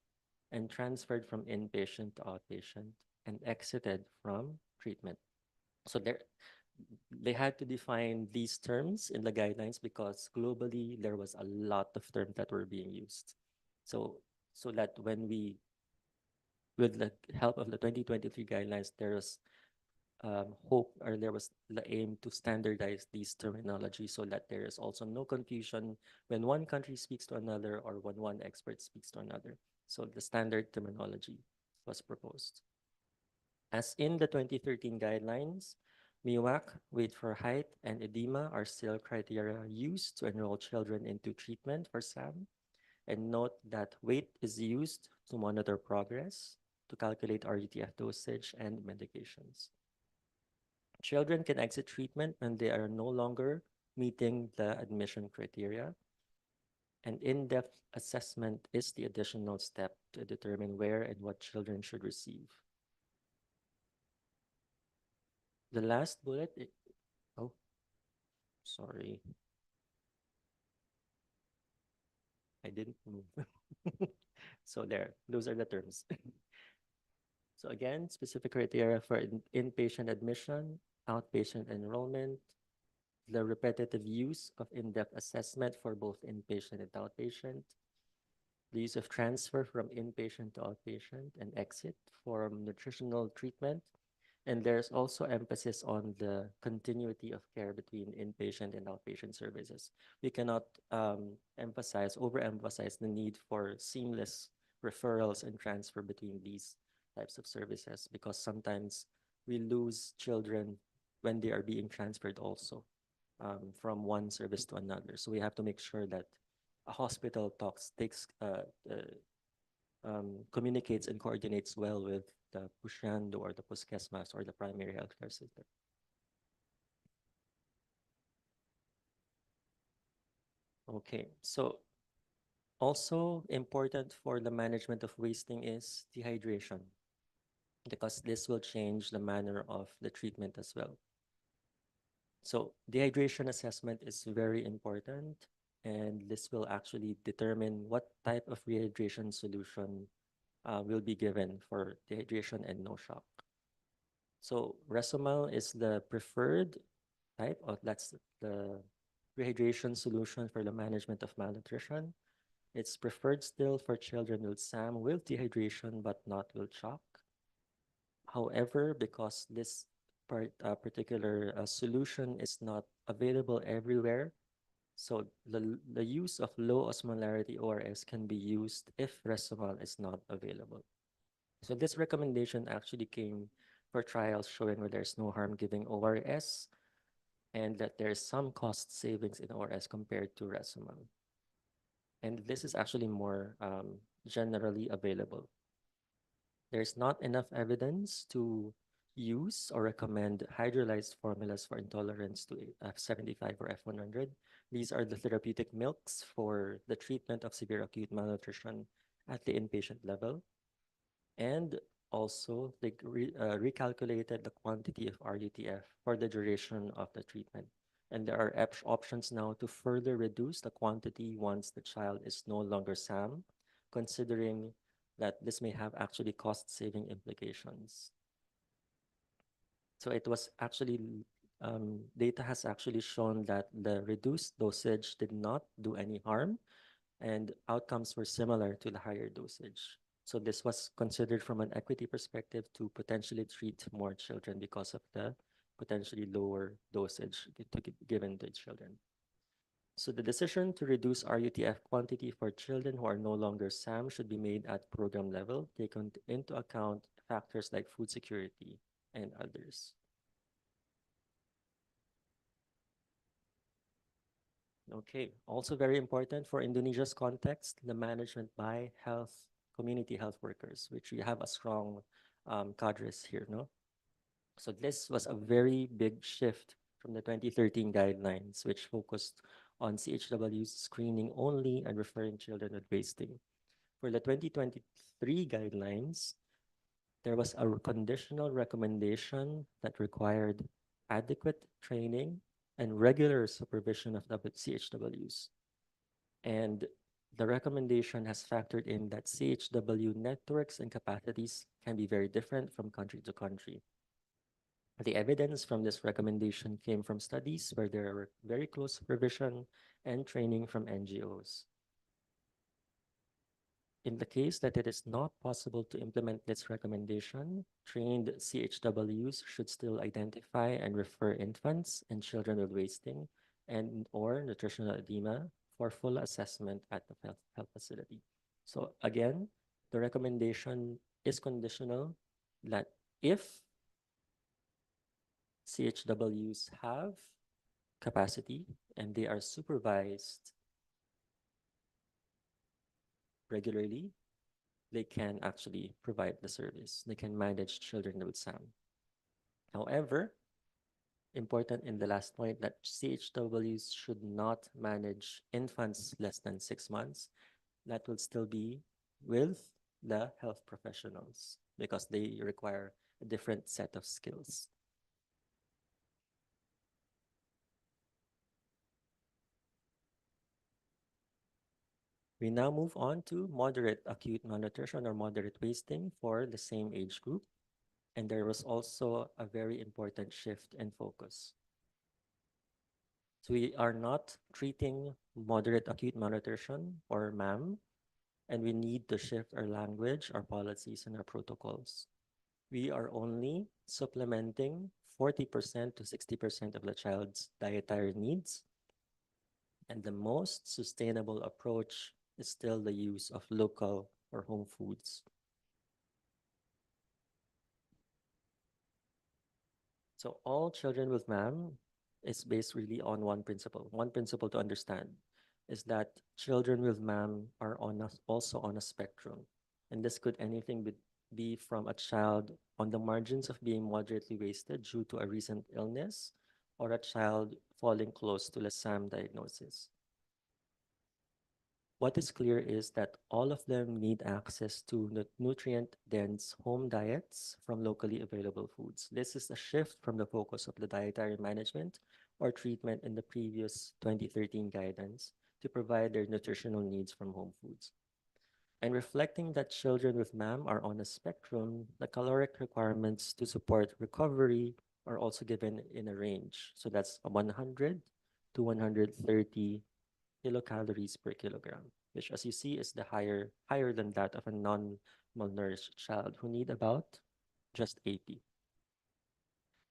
and transferred from inpatient to outpatient and exited from treatment. So they had to define these terms in the guidelines because globally there was a lot of terms that were being used. So that when we, with the help of the 2023 guidelines, there was hope, or there was the aim to standardize these terminology so that there is also no confusion when one country speaks to another or when one expert speaks to another. So the standard terminology was proposed. As in the 2013 guidelines, MIWAC, weight for height, and edema are still criteria used to enroll children into treatment for SAM. And note that weight is used to monitor progress, to calculate RUTF dosage and medications. Children can exit treatment when they are no longer meeting the admission criteria. And in-depth assessment is the additional step to determine where and what children should receive. The last bullet, sorry. I didn't move. So there, those are the terms. So again, specific criteria for inpatient admission, outpatient enrollment, the repetitive use of in-depth assessment for both inpatient and outpatient, the use of transfer from inpatient to outpatient and exit for nutritional treatment. And there's also emphasis on the continuity of care between inpatient and outpatient services. We cannot overemphasize the need for seamless referrals and transfer between these types of services, because sometimes we lose children when they are being transferred also from one service to another. So we have to make sure that a hospital communicates and coordinates well with the Pusyando or the Puskesmas or the primary healthcare system. Okay, so also important for the management of wasting is dehydration, because this will change the manner of the treatment as well. So dehydration assessment is very important, and this will actually determine what type of rehydration solution will be given for dehydration and no shock. So Resomal is the preferred type of, that's the rehydration solution for the management of malnutrition. It's preferred still for children with SAM with dehydration but not with shock. However, because this particular solution is not available everywhere, so the use of low osmolarity ORS can be used if Resomal is not available. So this recommendation actually came for trials showing where there's no harm giving ORS and that there's some cost savings in ORS compared to Resomal. And this is actually more generally available. There's not enough evidence to use or recommend hydrolyzed formulas for intolerance to F75 or F100. These are the therapeutic milks for the treatment of severe acute malnutrition at the inpatient level. And also, they recalculated the quantity of RUTF for the duration of the treatment. And there are options now to further reduce the quantity once the child is no longer SAM, considering that this may have actually cost-saving implications. So it was actually, data has actually shown that the reduced dosage did not do any harm, and outcomes were similar to the higher dosage. So this was considered from an equity perspective to potentially treat more children because of the potentially lower dosage given to children. So the decision to reduce RUTF quantity for children who are no longer SAM should be made at program level, taking into account factors like food security and others. Okay, also very important for Indonesia's context, the management by community health workers, which we have a strong cadres here, no? So this was a very big shift from the 2013 guidelines, which focused on CHW's screening only and referring children with wasting. For the 2023 guidelines, there was a conditional recommendation that required adequate training and regular supervision of CHWs. And the recommendation has factored in that CHW networks and capacities can be very different from country to country. The evidence from this recommendation came from studies where there were very close supervision and training from NGOs. In the case that it is not possible to implement this recommendation, trained CHWs should still identify and refer infants and children with wasting and or nutritional edema for full assessment at the health facility. So again, the recommendation is conditional that if CHWs have capacity and they are supervised regularly, they can actually provide the service. They can manage children with SAM. However, important in the last point that CHWs should not manage infants less than 6 months. That will still be with the health professionals because they require a different set of skills. We now move on to moderate acute malnutrition or moderate wasting for the same age group. And there was also a very important shift in focus. So we are not treating moderate acute malnutrition or MAM, and we need to shift our language, our policies, and our protocols. We are only supplementing 40% to 60% of the child's dietary needs. And the most sustainable approach is still the use of local or home foods. So all children with MAM is based really on one principle. One principle to understand is that children with MAM are also on a spectrum. And this could be from a child on the margins of being moderately wasted due to a recent illness, or a child falling close to the SAM diagnosis. What is clear is that all of them need access to nutrient-dense home diets from locally available foods. This is a shift from the focus of the dietary management or treatment in the previous 2013 guidance to provide their nutritional needs from home foods. And reflecting that children with MAM are on a spectrum, the caloric requirements to support recovery are also given in a range. So that's 100 to 130 kilocalories per kilogram, which, as you see, is higher than that of a non-malnourished child who need about just 80.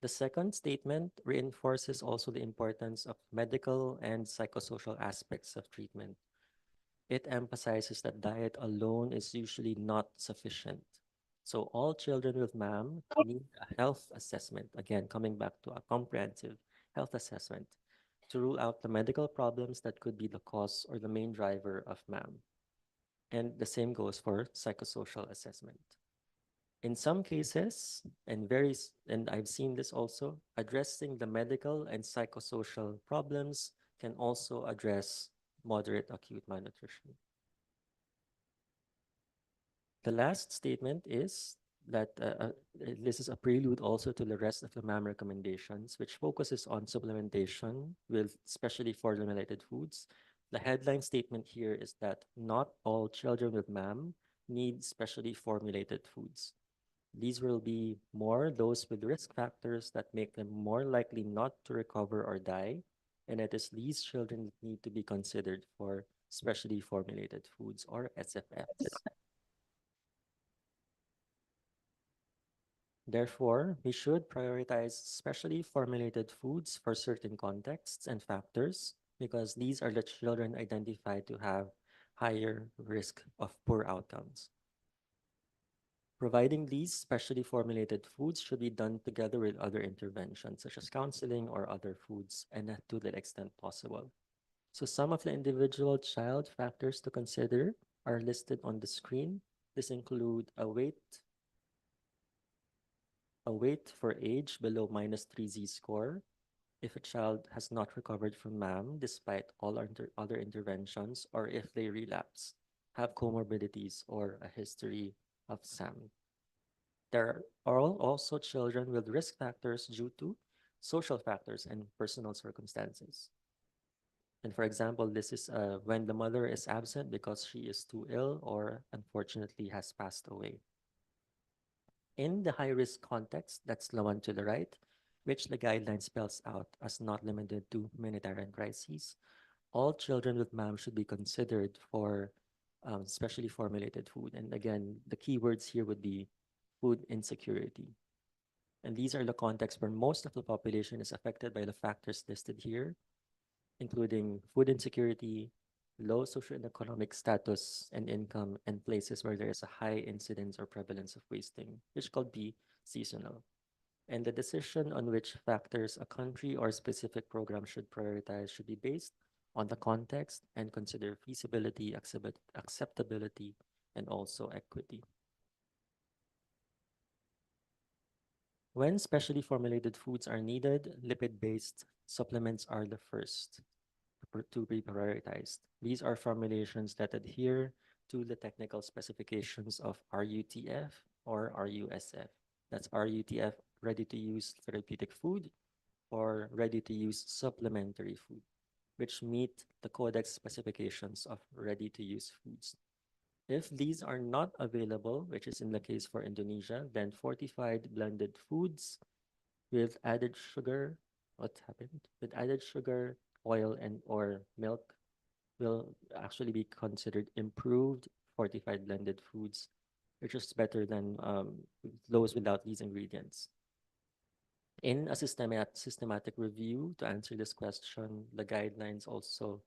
The second statement reinforces also the importance of medical and psychosocial aspects of treatment. It emphasizes that diet alone is usually not sufficient. So all children with MAM need a health assessment, again, coming back to a comprehensive health assessment, to rule out the medical problems that could be the cause or the main driver of MAM. And the same goes for psychosocial assessment. In some cases, and I've seen this also, addressing the medical and psychosocial problems can also address moderate acute malnutrition. The last statement is that this is a prelude also to the rest of the MAM recommendations, which focuses on supplementation with specially formulated foods. The headline statement here is that not all children with MAM need specially formulated foods. These will be more those with risk factors that make them more likely not to recover or die, and it is these children that need to be considered for specially formulated foods, or SFFs. Therefore, we should prioritize specially formulated foods for certain contexts and factors, because these are the children identified to have higher risk of poor outcomes. Providing these specially formulated foods should be done together with other interventions, such as counseling or other foods, and to the extent possible. So some of the individual child factors to consider are listed on the screen. This include a weight for age below -3 Z-score, if a child has not recovered from MAM despite all other interventions, or if they relapse, have comorbidities, or a history of SAM. There are also children with risk factors due to social factors and personal circumstances. And for example, this is when the mother is absent because she is too ill or unfortunately has passed away. In the high-risk context, that's the one to the right, which the guideline spells out as not limited to humanitarian crises, all children with MAM should be considered for specially formulated food. And again, the key words here would be food insecurity. And these are the contexts where most of the population is affected by the factors listed here, including food insecurity, low socioeconomic status and income, and places where there is a high incidence or prevalence of wasting, which could be seasonal. And the decision on which factors a country or specific program should prioritize should be based on the context and consider feasibility, acceptability, and also equity. When specially formulated foods are needed, lipid-based supplements are the first to be prioritized. These are formulations that adhere to the technical specifications of RUTF or RUSF. That's RUTF, ready-to-use therapeutic food, or ready-to-use supplementary food. which meet the Codex specifications of ready-to-use foods. If these are not available, which is in the case for Indonesia, then fortified blended foods with added sugar, what happened? With added sugar, oil, and or milk will actually be considered improved fortified blended foods, which is better than those without these ingredients. In a systematic review to answer this question, the guidelines also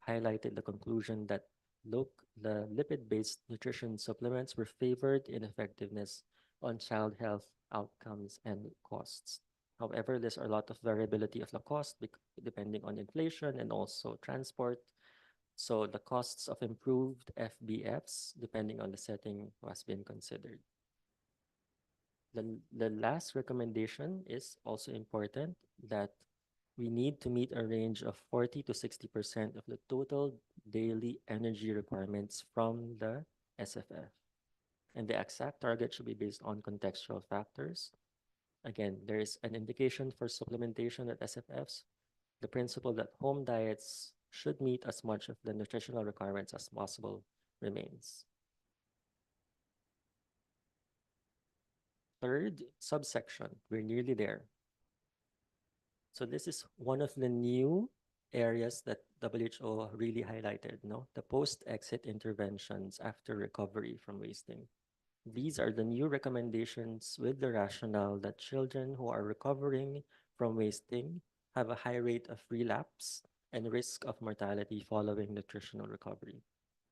highlighted the conclusion that the lipid-based nutrition supplements were favored in effectiveness on child health outcomes and costs. However, there's a lot of variability of the cost depending on inflation and also transport. So the costs of improved FBFs, depending on the setting, has been considered. The last recommendation is also important, that we need to meet a range of 40 to 60% of the total daily energy requirements from the SFF. And the exact target should be based on contextual factors. Again, there is an indication for supplementation at SFFs. The principle that home diets should meet as much of the nutritional requirements as possible remains. Third subsection, we're nearly there. So this is one of the new areas that WHO really highlighted, no? The post-exit interventions after recovery from wasting. These are the new recommendations with the rationale that children who are recovering from wasting have a high rate of relapse and risk of mortality following nutritional recovery,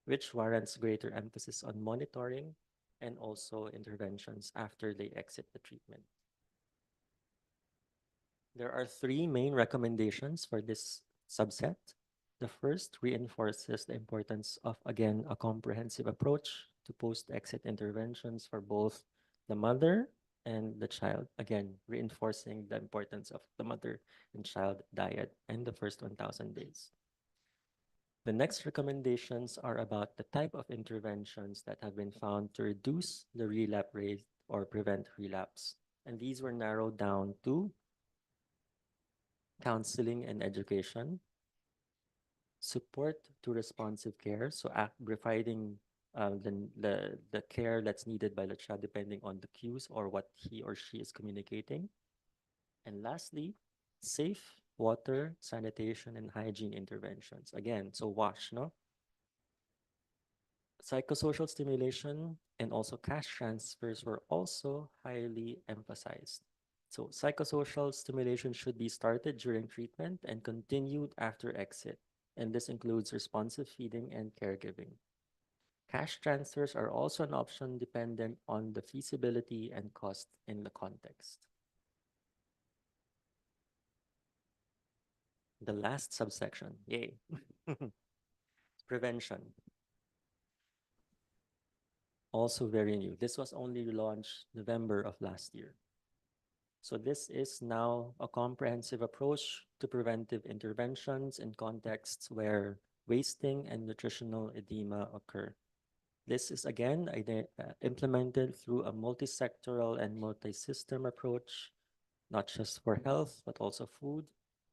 which warrants greater emphasis on monitoring and also interventions after they exit the treatment. There are three main recommendations for this subset. The first reinforces the importance of, again, a comprehensive approach to post-exit interventions for both the mother and the child. Again, reinforcing the importance of the mother and child diet in the first 1,000 days. The next recommendations are about the type of interventions that have been found to reduce the relapse rate or prevent relapse. And these were narrowed down to counseling and education, support to responsive care, so providing the care that's needed by the child depending on the cues or what he or she is communicating. And lastly, safe water, sanitation, and hygiene interventions. Again, so wash, no? Psychosocial stimulation and also cash transfers were also highly emphasized. So psychosocial stimulation should be started during treatment and continued after exit. And this includes responsive feeding and caregiving. Cash transfers are also an option dependent on the feasibility and cost in the context. The last subsection, yay. Prevention. Also very new. This was only launched November of last year. So this is now a comprehensive approach to preventive interventions in contexts where wasting and nutritional edema occur. This is again implemented through a multi-sectoral and multi-system approach, not just for health, but also food,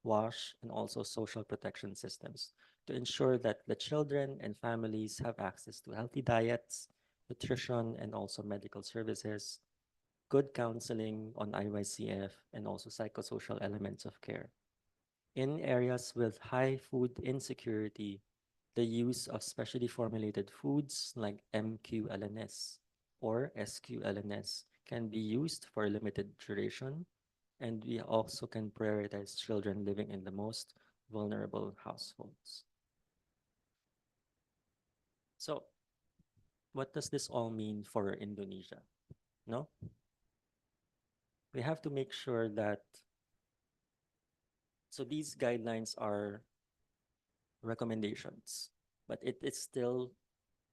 wash, and also social protection systems to ensure that the children and families have access to healthy diets, nutrition, and also medical services, good counseling on IYCF, and also psychosocial elements of care. In areas with high food insecurity, the use of specially formulated foods like MQLNS or SQLNS can be used for a limited duration, and we also can prioritize children living in the most vulnerable households. So, what does this all mean for Indonesia? No? We have to make sure that, so these guidelines are recommendations, but it is still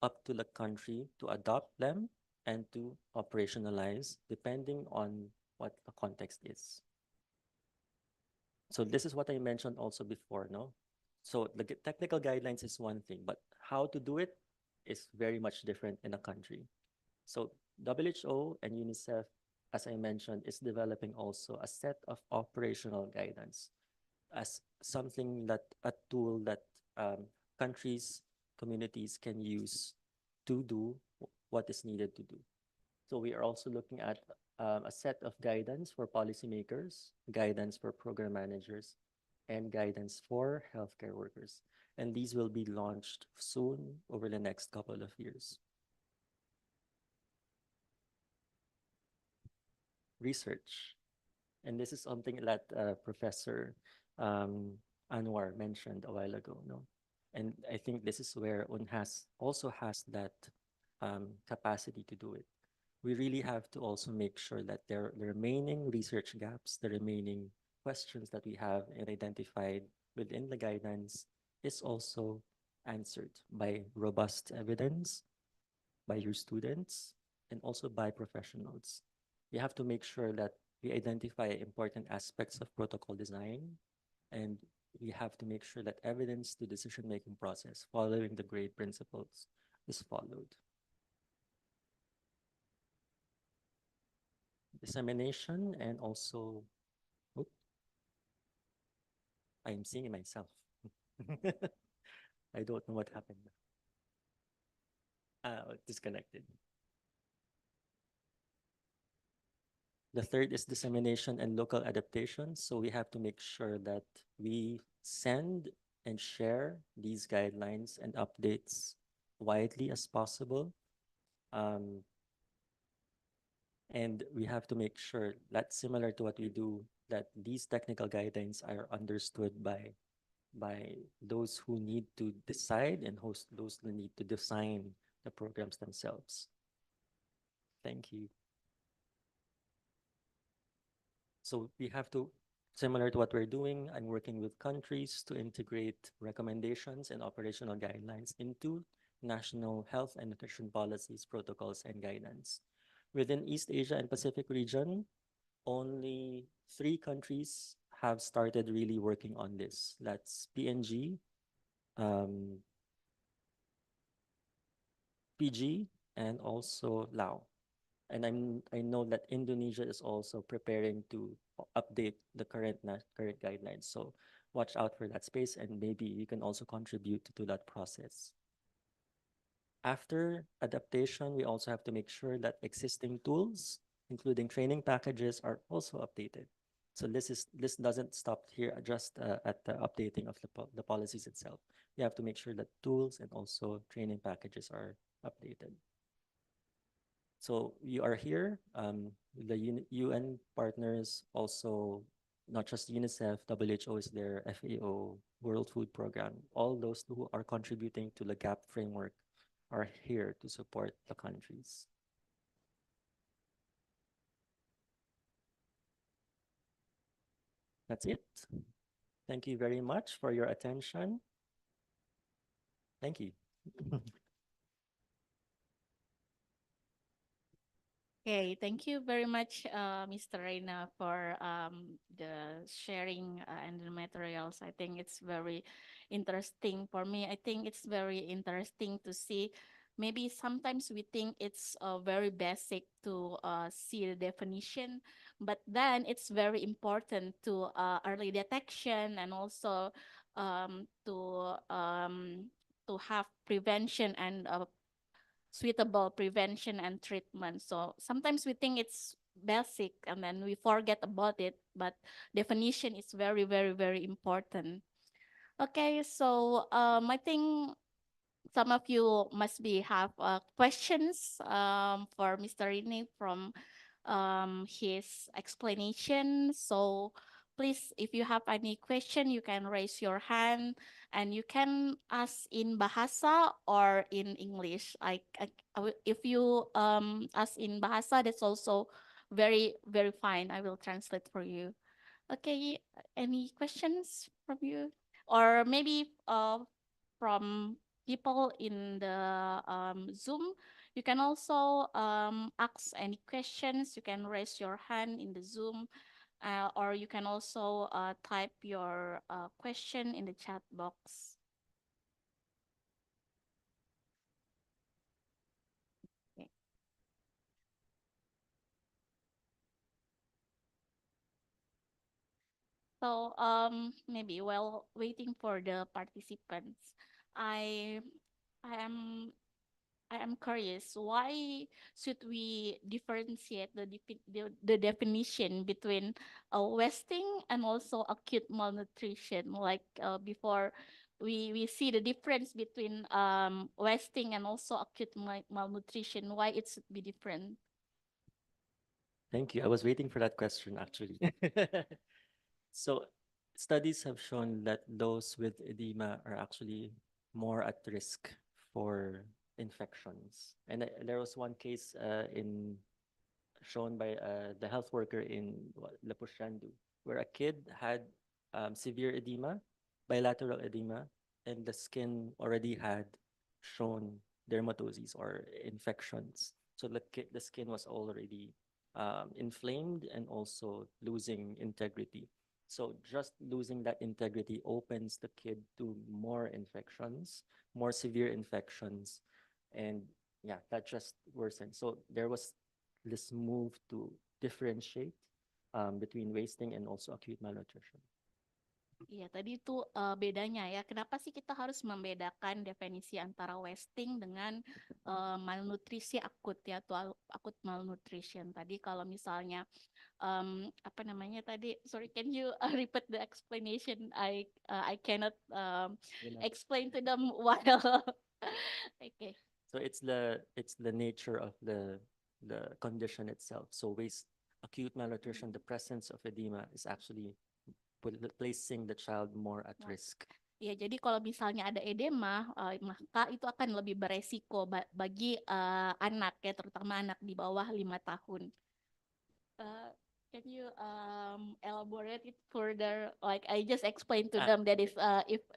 up to the country to adopt them and to operationalize depending on what the context is. So this is what I mentioned also before, no? So the technical guidelines is one thing, but how to do it is very much different in a country. So WHO and UNICEF, as I mentioned, is developing also a set of operational guidance as something that a tool that countries, communities can use to do what is needed to do. So we are also looking at a set of guidance for policymakers, guidance for program managers, and guidance for healthcare workers. And these will be launched soon over the next couple of years. Research. And this is something that Professor Anwar mentioned a while ago. No? And I think this is where Unhas also has that capacity to do it. We really have to also make sure that the remaining research gaps, the remaining questions that we have and identified within the guidelines is also answered by robust evidence, by your students, and also by professionals. We have to make sure that we identify important aspects of protocol design, and we have to make sure that evidence to decision-making process following the grade principles is followed. Dissemination and also, I'm seeing myself. I don't know what happened. Disconnected. The third is dissemination and local adaptation. So we have to make sure that we send and share these guidelines and updates widely as possible. And we have to make sure that similar to what we do, that these technical guidelines are understood by those who need to decide and those who need to design the programs themselves. Thank you. So we have to, similar to what we're doing, I'm working with countries to integrate recommendations and operational guidelines into national health and nutrition policies, protocols, and guidance. Within East Asia and Pacific region, only 3 countries have started really working on this. That's PNG, PG, and also Laos. And I know that Indonesia is also preparing to update the current guidelines. So watch out for that space, and maybe you can also contribute to that process. After adaptation, we also have to make sure that existing tools, including training packages, are also updated. So this doesn't stop here just at the updating of the policies itself. We have to make sure that tools and also training packages are updated. So you are here, the UN partners also, not just UNICEF, WHO is there, FAO, World Food Program, all those who are contributing to the GAP framework are here to support the countries. That's it. Thank you very much for your attention. Thank you. Okay, thank you very much, Mr. Reina, for the sharing and the materials. I think it's very interesting for me. I think it's very interesting to see. Maybe sometimes we think it's very basic to see the definition, but then it's very important to early detection and also to have prevention and suitable prevention and treatment. So sometimes we think it's basic and then we forget about it, but definition is very, very, very important. Okay, so I think some of you must have questions for Mr. Rini from his explanation. So please, if you have any question, you can raise your hand and you can ask in Bahasa or in English. If you ask in Bahasa, that's also very, very fine. I will translate for you. Okay, any questions from you? Or maybe from people in the Zoom, you can also ask any questions. You can raise your hand in the Zoom, or you can also type your question in the chat box. Okay. So maybe while waiting for the participants, I I am I am curious, why should we differentiate the definition between wasting and also acute malnutrition? Like before, we see the difference between wasting and also acute malnutrition. Why it should be different? Thank you. I was waiting for that question actually. So studies have shown that those with edema are actually more at risk for infections. And there was one case in shown by the health worker in Lapushandu, where a kid had severe edema, bilateral edema, and the skin already had shown dermatoses or infections. So the skin was already inflamed and also losing integrity. So just losing that integrity opens the kid to more infections, more severe infections, and yeah, that just worsened. So there was this move to differentiate between wasting and also acute malnutrition. Iya, tadi itu bedanya ya. Kenapa sih kita harus membedakan definisi antara wasting dengan malnutrisi akut ya, atau akut malnutrition. Tadi kalau misalnya apa namanya tadi? Sorry, can you repeat the explanation? I cannot explain to them while. Okay. So it's the nature of the condition itself. So acute malnutrition, the presence of edema is actually placing the child more at risk. Ya, jadi kalau misalnya ada edema, maka itu akan lebih beresiko bagi anak ya, terutama anak di bawah 5 tahun. Can you elaborate it further? Like I just explained to them that if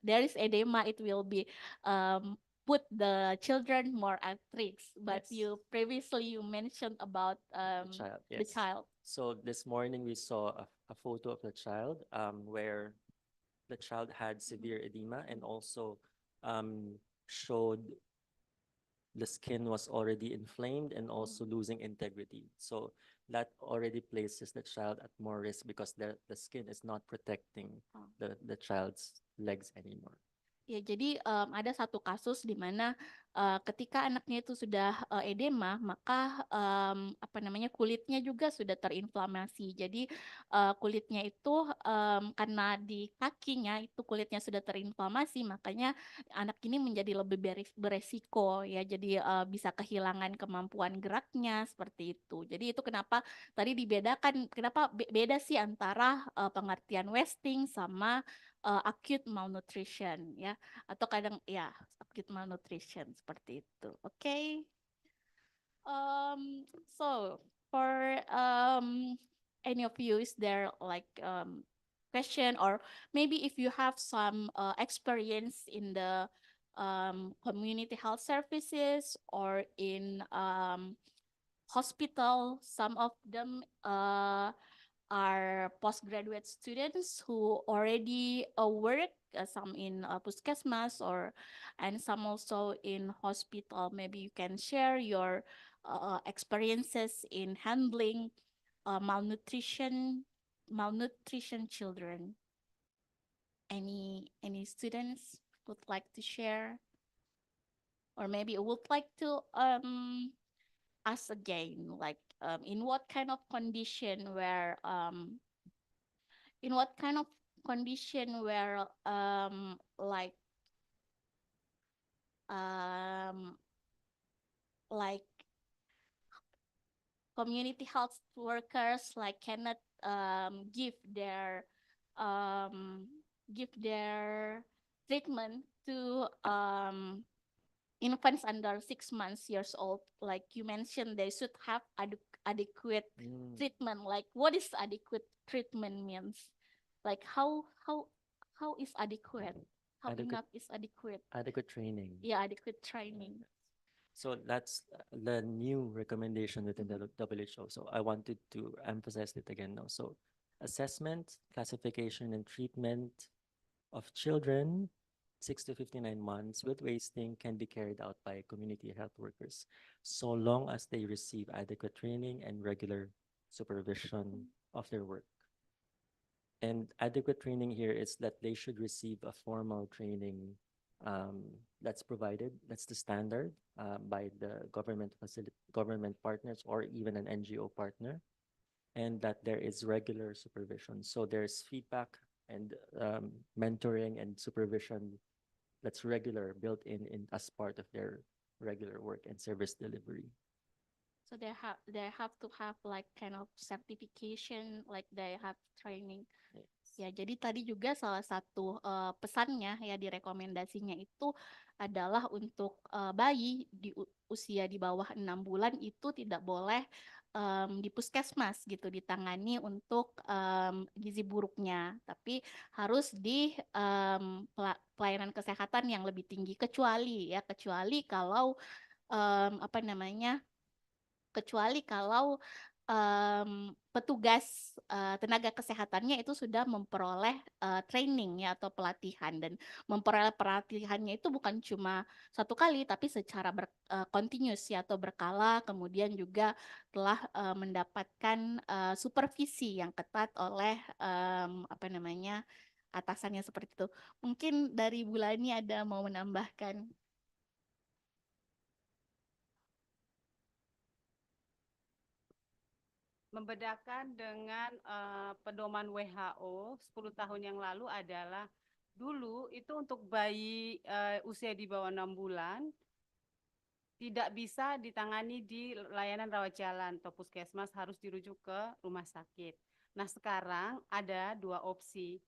there is edema, it will be put the children more at risk. But Yes. You mentioned about The child, the yes. child. So this morning we saw a photo of the child where the child had severe edema and also showed the skin was already inflamed and also losing integrity. So that already places the child at more risk because the skin is not protecting the child's legs anymore. Ya, jadi ada satu kasus di mana ketika anaknya itu sudah edema, maka apa namanya kulitnya juga sudah terinflamasi. Jadi kulitnya itu karena di kakinya itu kulitnya sudah terinflamasi, makanya anak ini menjadi lebih beresiko ya. Jadi bisa kehilangan kemampuan geraknya seperti itu. Jadi itu kenapa tadi dibedakan, kenapa beda sih antara pengertian wasting sama acute malnutrition ya, atau kadang ya acute malnutrition seperti itu. Okay. So for any of you, is there like question, or maybe if you have some experience in the community health services or in hospital, some of them are postgraduate students who already work, some in puskesmas and some also in hospital. Maybe you can share your experiences in handling malnutrition children. Any students would like to share, or maybe would like to ask again, like in what kind of condition where like community health workers like cannot give their treatment to infants under 6 months years old. Like you mentioned, they should have adequate treatment. Like what is adequate treatment means? Like how is adequate? How enough is adequate? Adequate training. Yeah, adequate training. So that's the new recommendation within the WHO. So I wanted to emphasize it again now. So assessment, classification, and treatment of children 6 to 59 months with wasting can be carried out by community health workers, so long as they receive adequate training and regular supervision of their work. And adequate training here is that they should receive a formal training that's provided. That's the standard by the government partners or even an NGO partner, and that there is regular supervision. So there's feedback and mentoring and supervision that's regular, built in as part of their regular work and service delivery. So they have to have like kind of certification, like they have training. Ya, jadi tadi juga salah satu pesannya ya di rekomendasinya itu adalah untuk bayi di usia di bawah 6 bulan itu tidak boleh di puskesmas gitu ditangani untuk gizi buruknya, tapi harus di pelayanan kesehatan yang lebih tinggi, kecuali kalau apa namanya, kecuali kalau petugas tenaga kesehatannya itu sudah memperoleh training ya atau pelatihan, dan memperoleh pelatihannya itu bukan cuma satu kali tapi secara continuous ya atau berkala, kemudian juga telah mendapatkan supervisi yang ketat oleh apa namanya atasannya seperti itu. Mungkin dari Bulani ada mau menambahkan? Membedakan dengan pedoman WHO 10 tahun yang lalu adalah dulu itu untuk bayi usia di bawah 6 bulan tidak bisa ditangani di layanan rawat jalan atau puskesmas, harus dirujuk ke rumah sakit. Nah, sekarang ada dua opsi.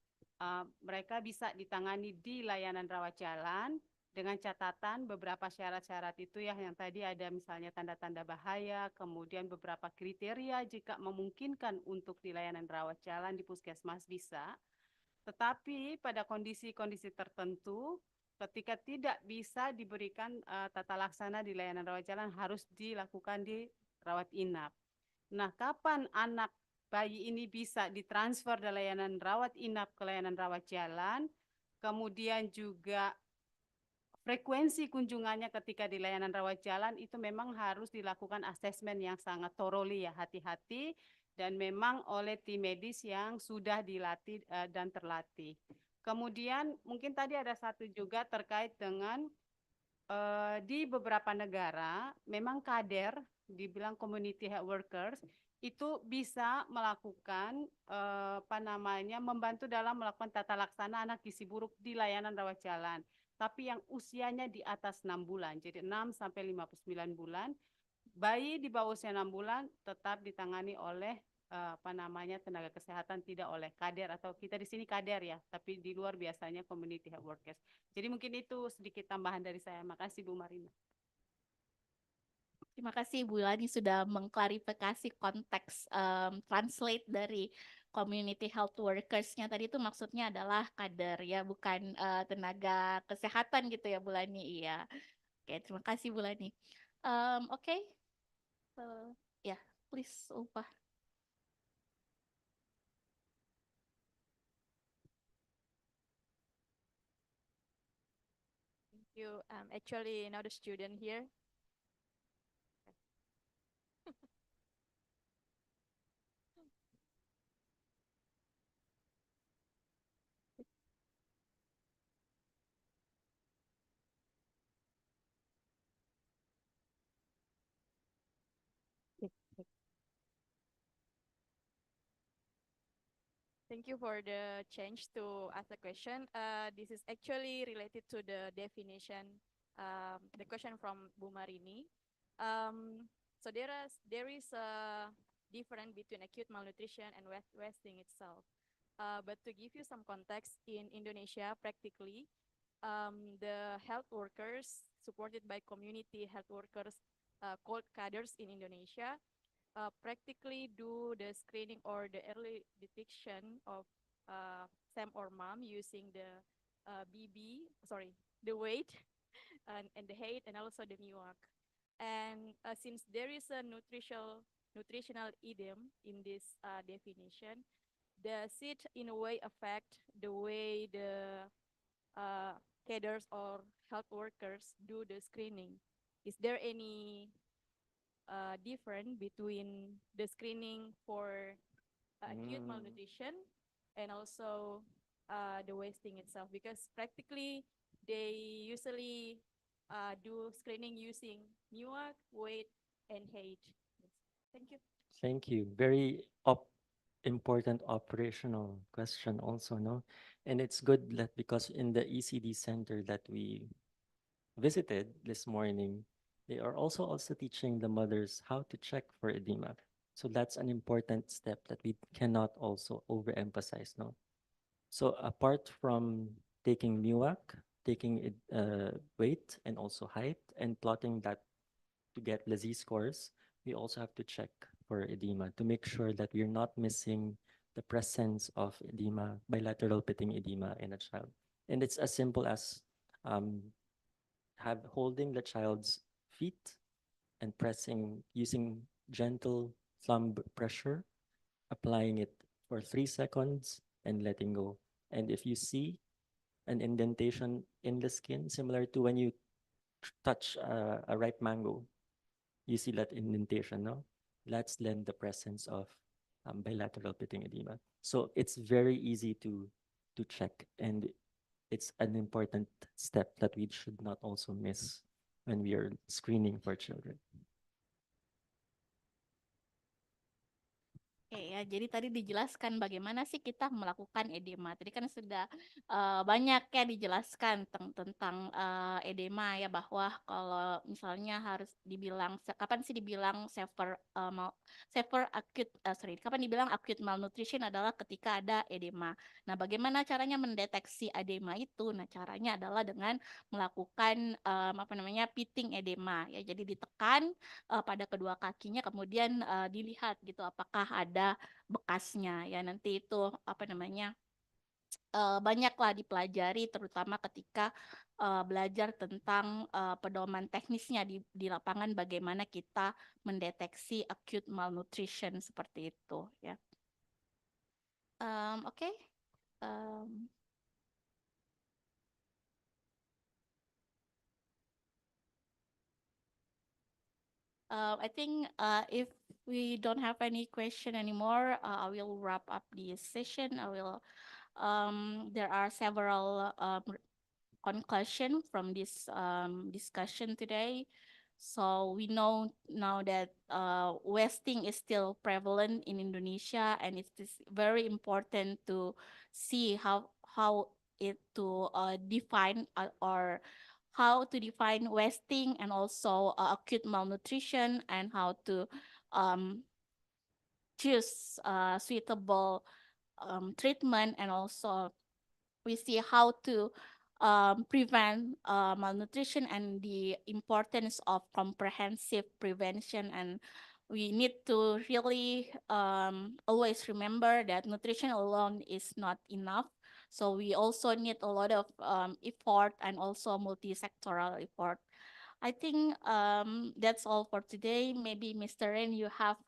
Mereka bisa ditangani di layanan rawat jalan dengan catatan beberapa syarat-syarat itu ya, yang tadi ada misalnya tanda-tanda bahaya, kemudian beberapa kriteria jika memungkinkan untuk di layanan rawat jalan di puskesmas bisa. Tetapi pada kondisi-kondisi tertentu, ketika tidak bisa diberikan tata laksana di layanan rawat jalan, harus dilakukan di rawat inap. Nah, kapan anak bayi ini bisa ditransfer dari layanan rawat inap ke layanan rawat jalan, kemudian juga frekuensi kunjungannya ketika di layanan rawat jalan itu memang harus dilakukan asesmen yang sangat thoroughly ya, hati-hati, dan memang oleh tim medis yang sudah dilatih dan terlatih. Kemudian mungkin tadi ada satu juga terkait dengan di beberapa negara memang kader, dibilang community health workers, itu bisa melakukan apa namanya, membantu dalam melakukan tata laksana anak gizi buruk di layanan rawat jalan. Tapi yang usianya di atas 6 bulan, jadi 6 sampai 59 bulan, bayi di bawah usia 6 bulan tetap ditangani oleh apa namanya tenaga kesehatan, tidak oleh kader, atau kita di sini kader ya, tapi di luar biasanya community health workers. Jadi mungkin itu sedikit tambahan dari saya. Makasih Bu Marina. Terima kasih Bu Lani sudah mengklarifikasi konteks translate dari community health workers-nya tadi, itu maksudnya adalah kader ya, bukan tenaga kesehatan gitu ya Bu Lani. Iya. Oke, terima kasih Bu Lani. Oke. Ya, please Upah. Thank you. Actually, now the student here. Thank you for the change to ask the question. This is actually related to the definition, the question from Bu Marini. So there is a difference between acute malnutrition and wasting itself. But to give you some context, in Indonesia, practically, the health workers supported by community health workers called cadres in Indonesia practically do the screening or the early detection of SAM or mom using the the weight and the height and also the MUAC. And since there is a nutritional idiom in this definition, does it in a way affect the way the cadres or health workers do the screening? Is there any different between the screening for acute malnutrition and also the wasting itself, because practically they usually do screening using NUAC, weight, and age. Thank you. Thank you. Very important operational question also, no? And it's good that because in the ECD center that we visited this morning, they are also teaching the mothers how to check for edema. So that's an important step that we cannot also overemphasize, no? So apart from taking NUAC, taking weight and also height and plotting that to get the Z-scores, we also have to check for edema to make sure that we're not missing the presence of edema, bilateral pitting edema in a child. And it's as simple as holding the child's feet and pressing using gentle thumb pressure, applying it for 3 seconds and letting go. And if you see an indentation in the skin, similar to when you touch a ripe mango, you see that indentation, no? That's then the presence of bilateral pitting edema. So it's very easy to check, and it's an important step that we should not also miss when we are screening for children. Oke ya, jadi tadi dijelaskan bagaimana sih kita melakukan edema. Tadi kan sudah banyak ya dijelaskan tentang edema ya, bahwa kalau misalnya harus dibilang kapan sih dibilang kapan dibilang acute malnutrition adalah ketika ada edema. Nah, bagaimana caranya mendeteksi edema itu? Nah, caranya adalah dengan melakukan pitting edema ya. Jadi ditekan pada kedua kakinya, kemudian dilihat gitu apakah ada bekasnya ya. Nanti itu banyaklah dipelajari, terutama ketika belajar tentang pedoman teknisnya di lapangan, bagaimana kita mendeteksi acute malnutrition seperti itu ya. Oke. I think if we don't have any question anymore, I will wrap up this session. There are several conclusion from this discussion today. So we know now that wasting is still prevalent in Indonesia, and it is very important to see how it to define or how to define wasting, and also acute malnutrition, and how to choose suitable treatment, and also we see how to prevent malnutrition and the importance of comprehensive prevention. And we need to really always remember that nutrition alone is not enough. So we also need a lot of effort, and also multi-sectoral effort. I think that's all for today. Maybe Mr. Ren, you have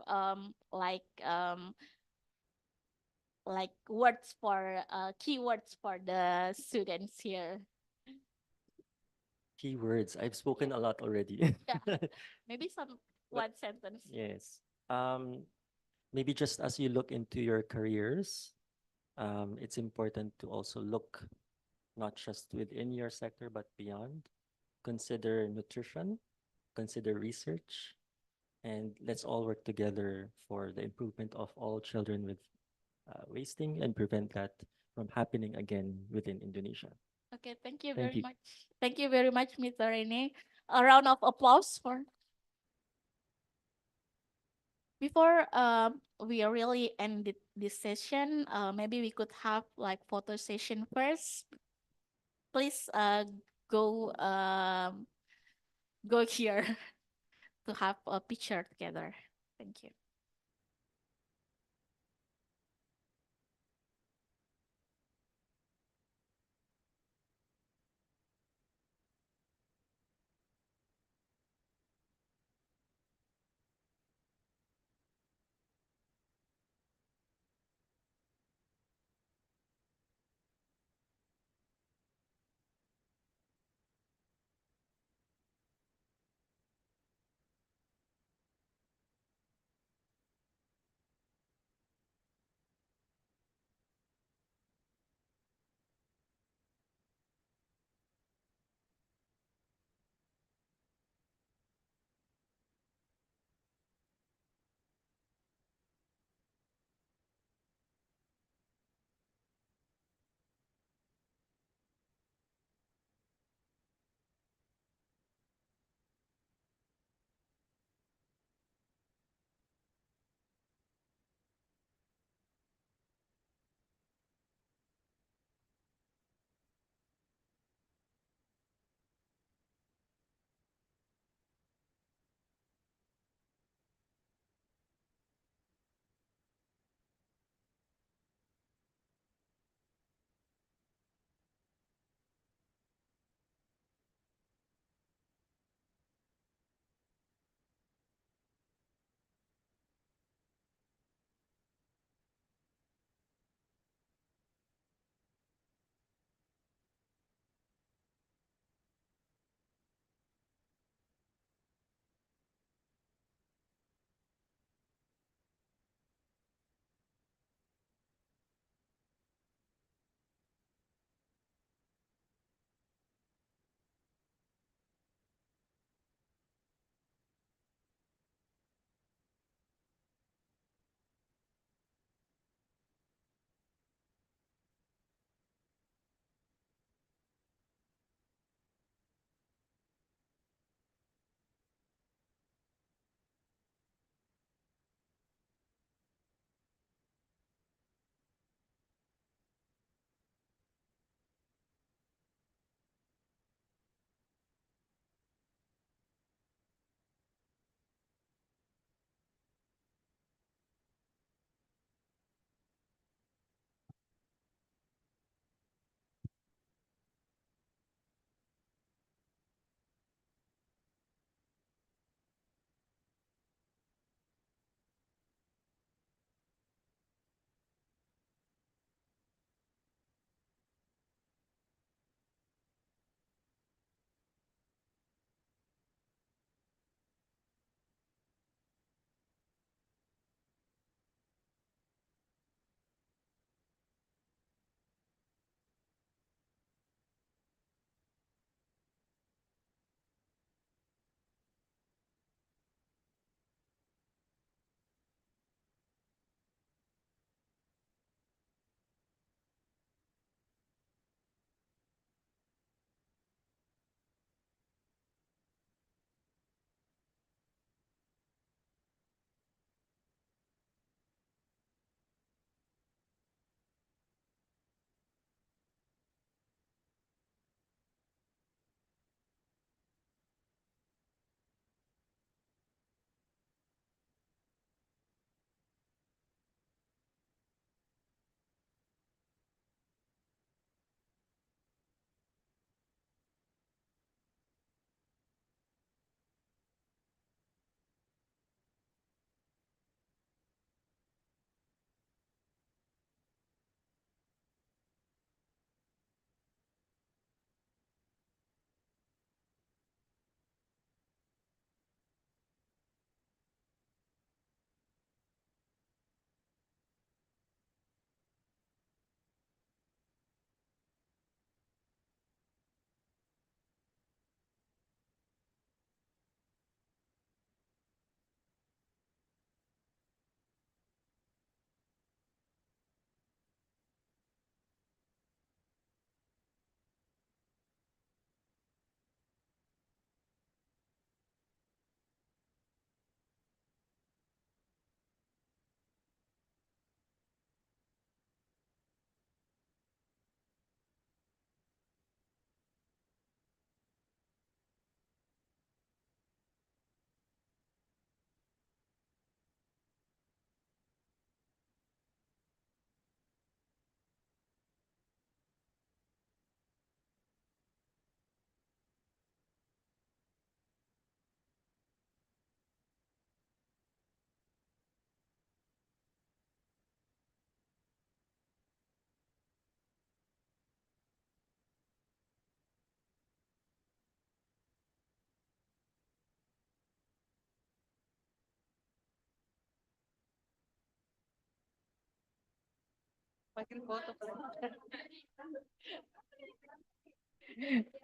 words for keywords for the students here. Keywords. I've spoken a lot already. Yeah, maybe one sentence. Yes. Maybe just as you look into your careers, it's important to also look not just within your sector, but beyond. Consider nutrition, consider research, and let's all work together for the improvement of all children with wasting, and prevent that from happening again within Indonesia. Okay, thank you Thank very you. much. Thank you very much, Mr. Rene. A round of applause for. Before we really end this session, maybe we could have photo session first. Please go here to have a picture together. Thank you.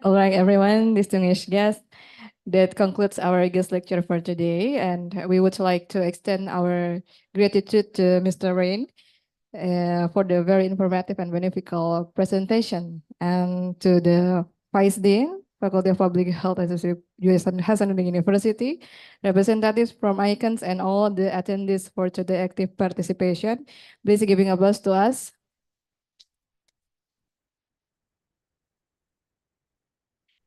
All right, everyone, distinguished guests, that concludes our guest lecture for today, and we would like to extend our gratitude to Mr. Rain for the very informative and beneficial presentation, and to the Vice Dean, Faculty of Public Health at Unhas University, representatives from ICANS, and all the attendees for today's active participation. Please giving a applause to us.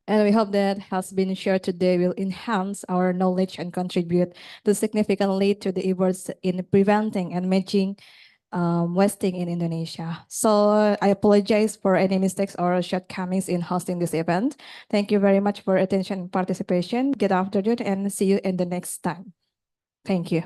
And we hope that has been shared today will enhance our knowledge and contribute to significantly to the efforts in preventing and managing wasting in Indonesia. So I apologize for any mistakes or shortcomings in hosting this event. Thank you very much for attention and participation. Good afternoon and see you in the next time. Thank you.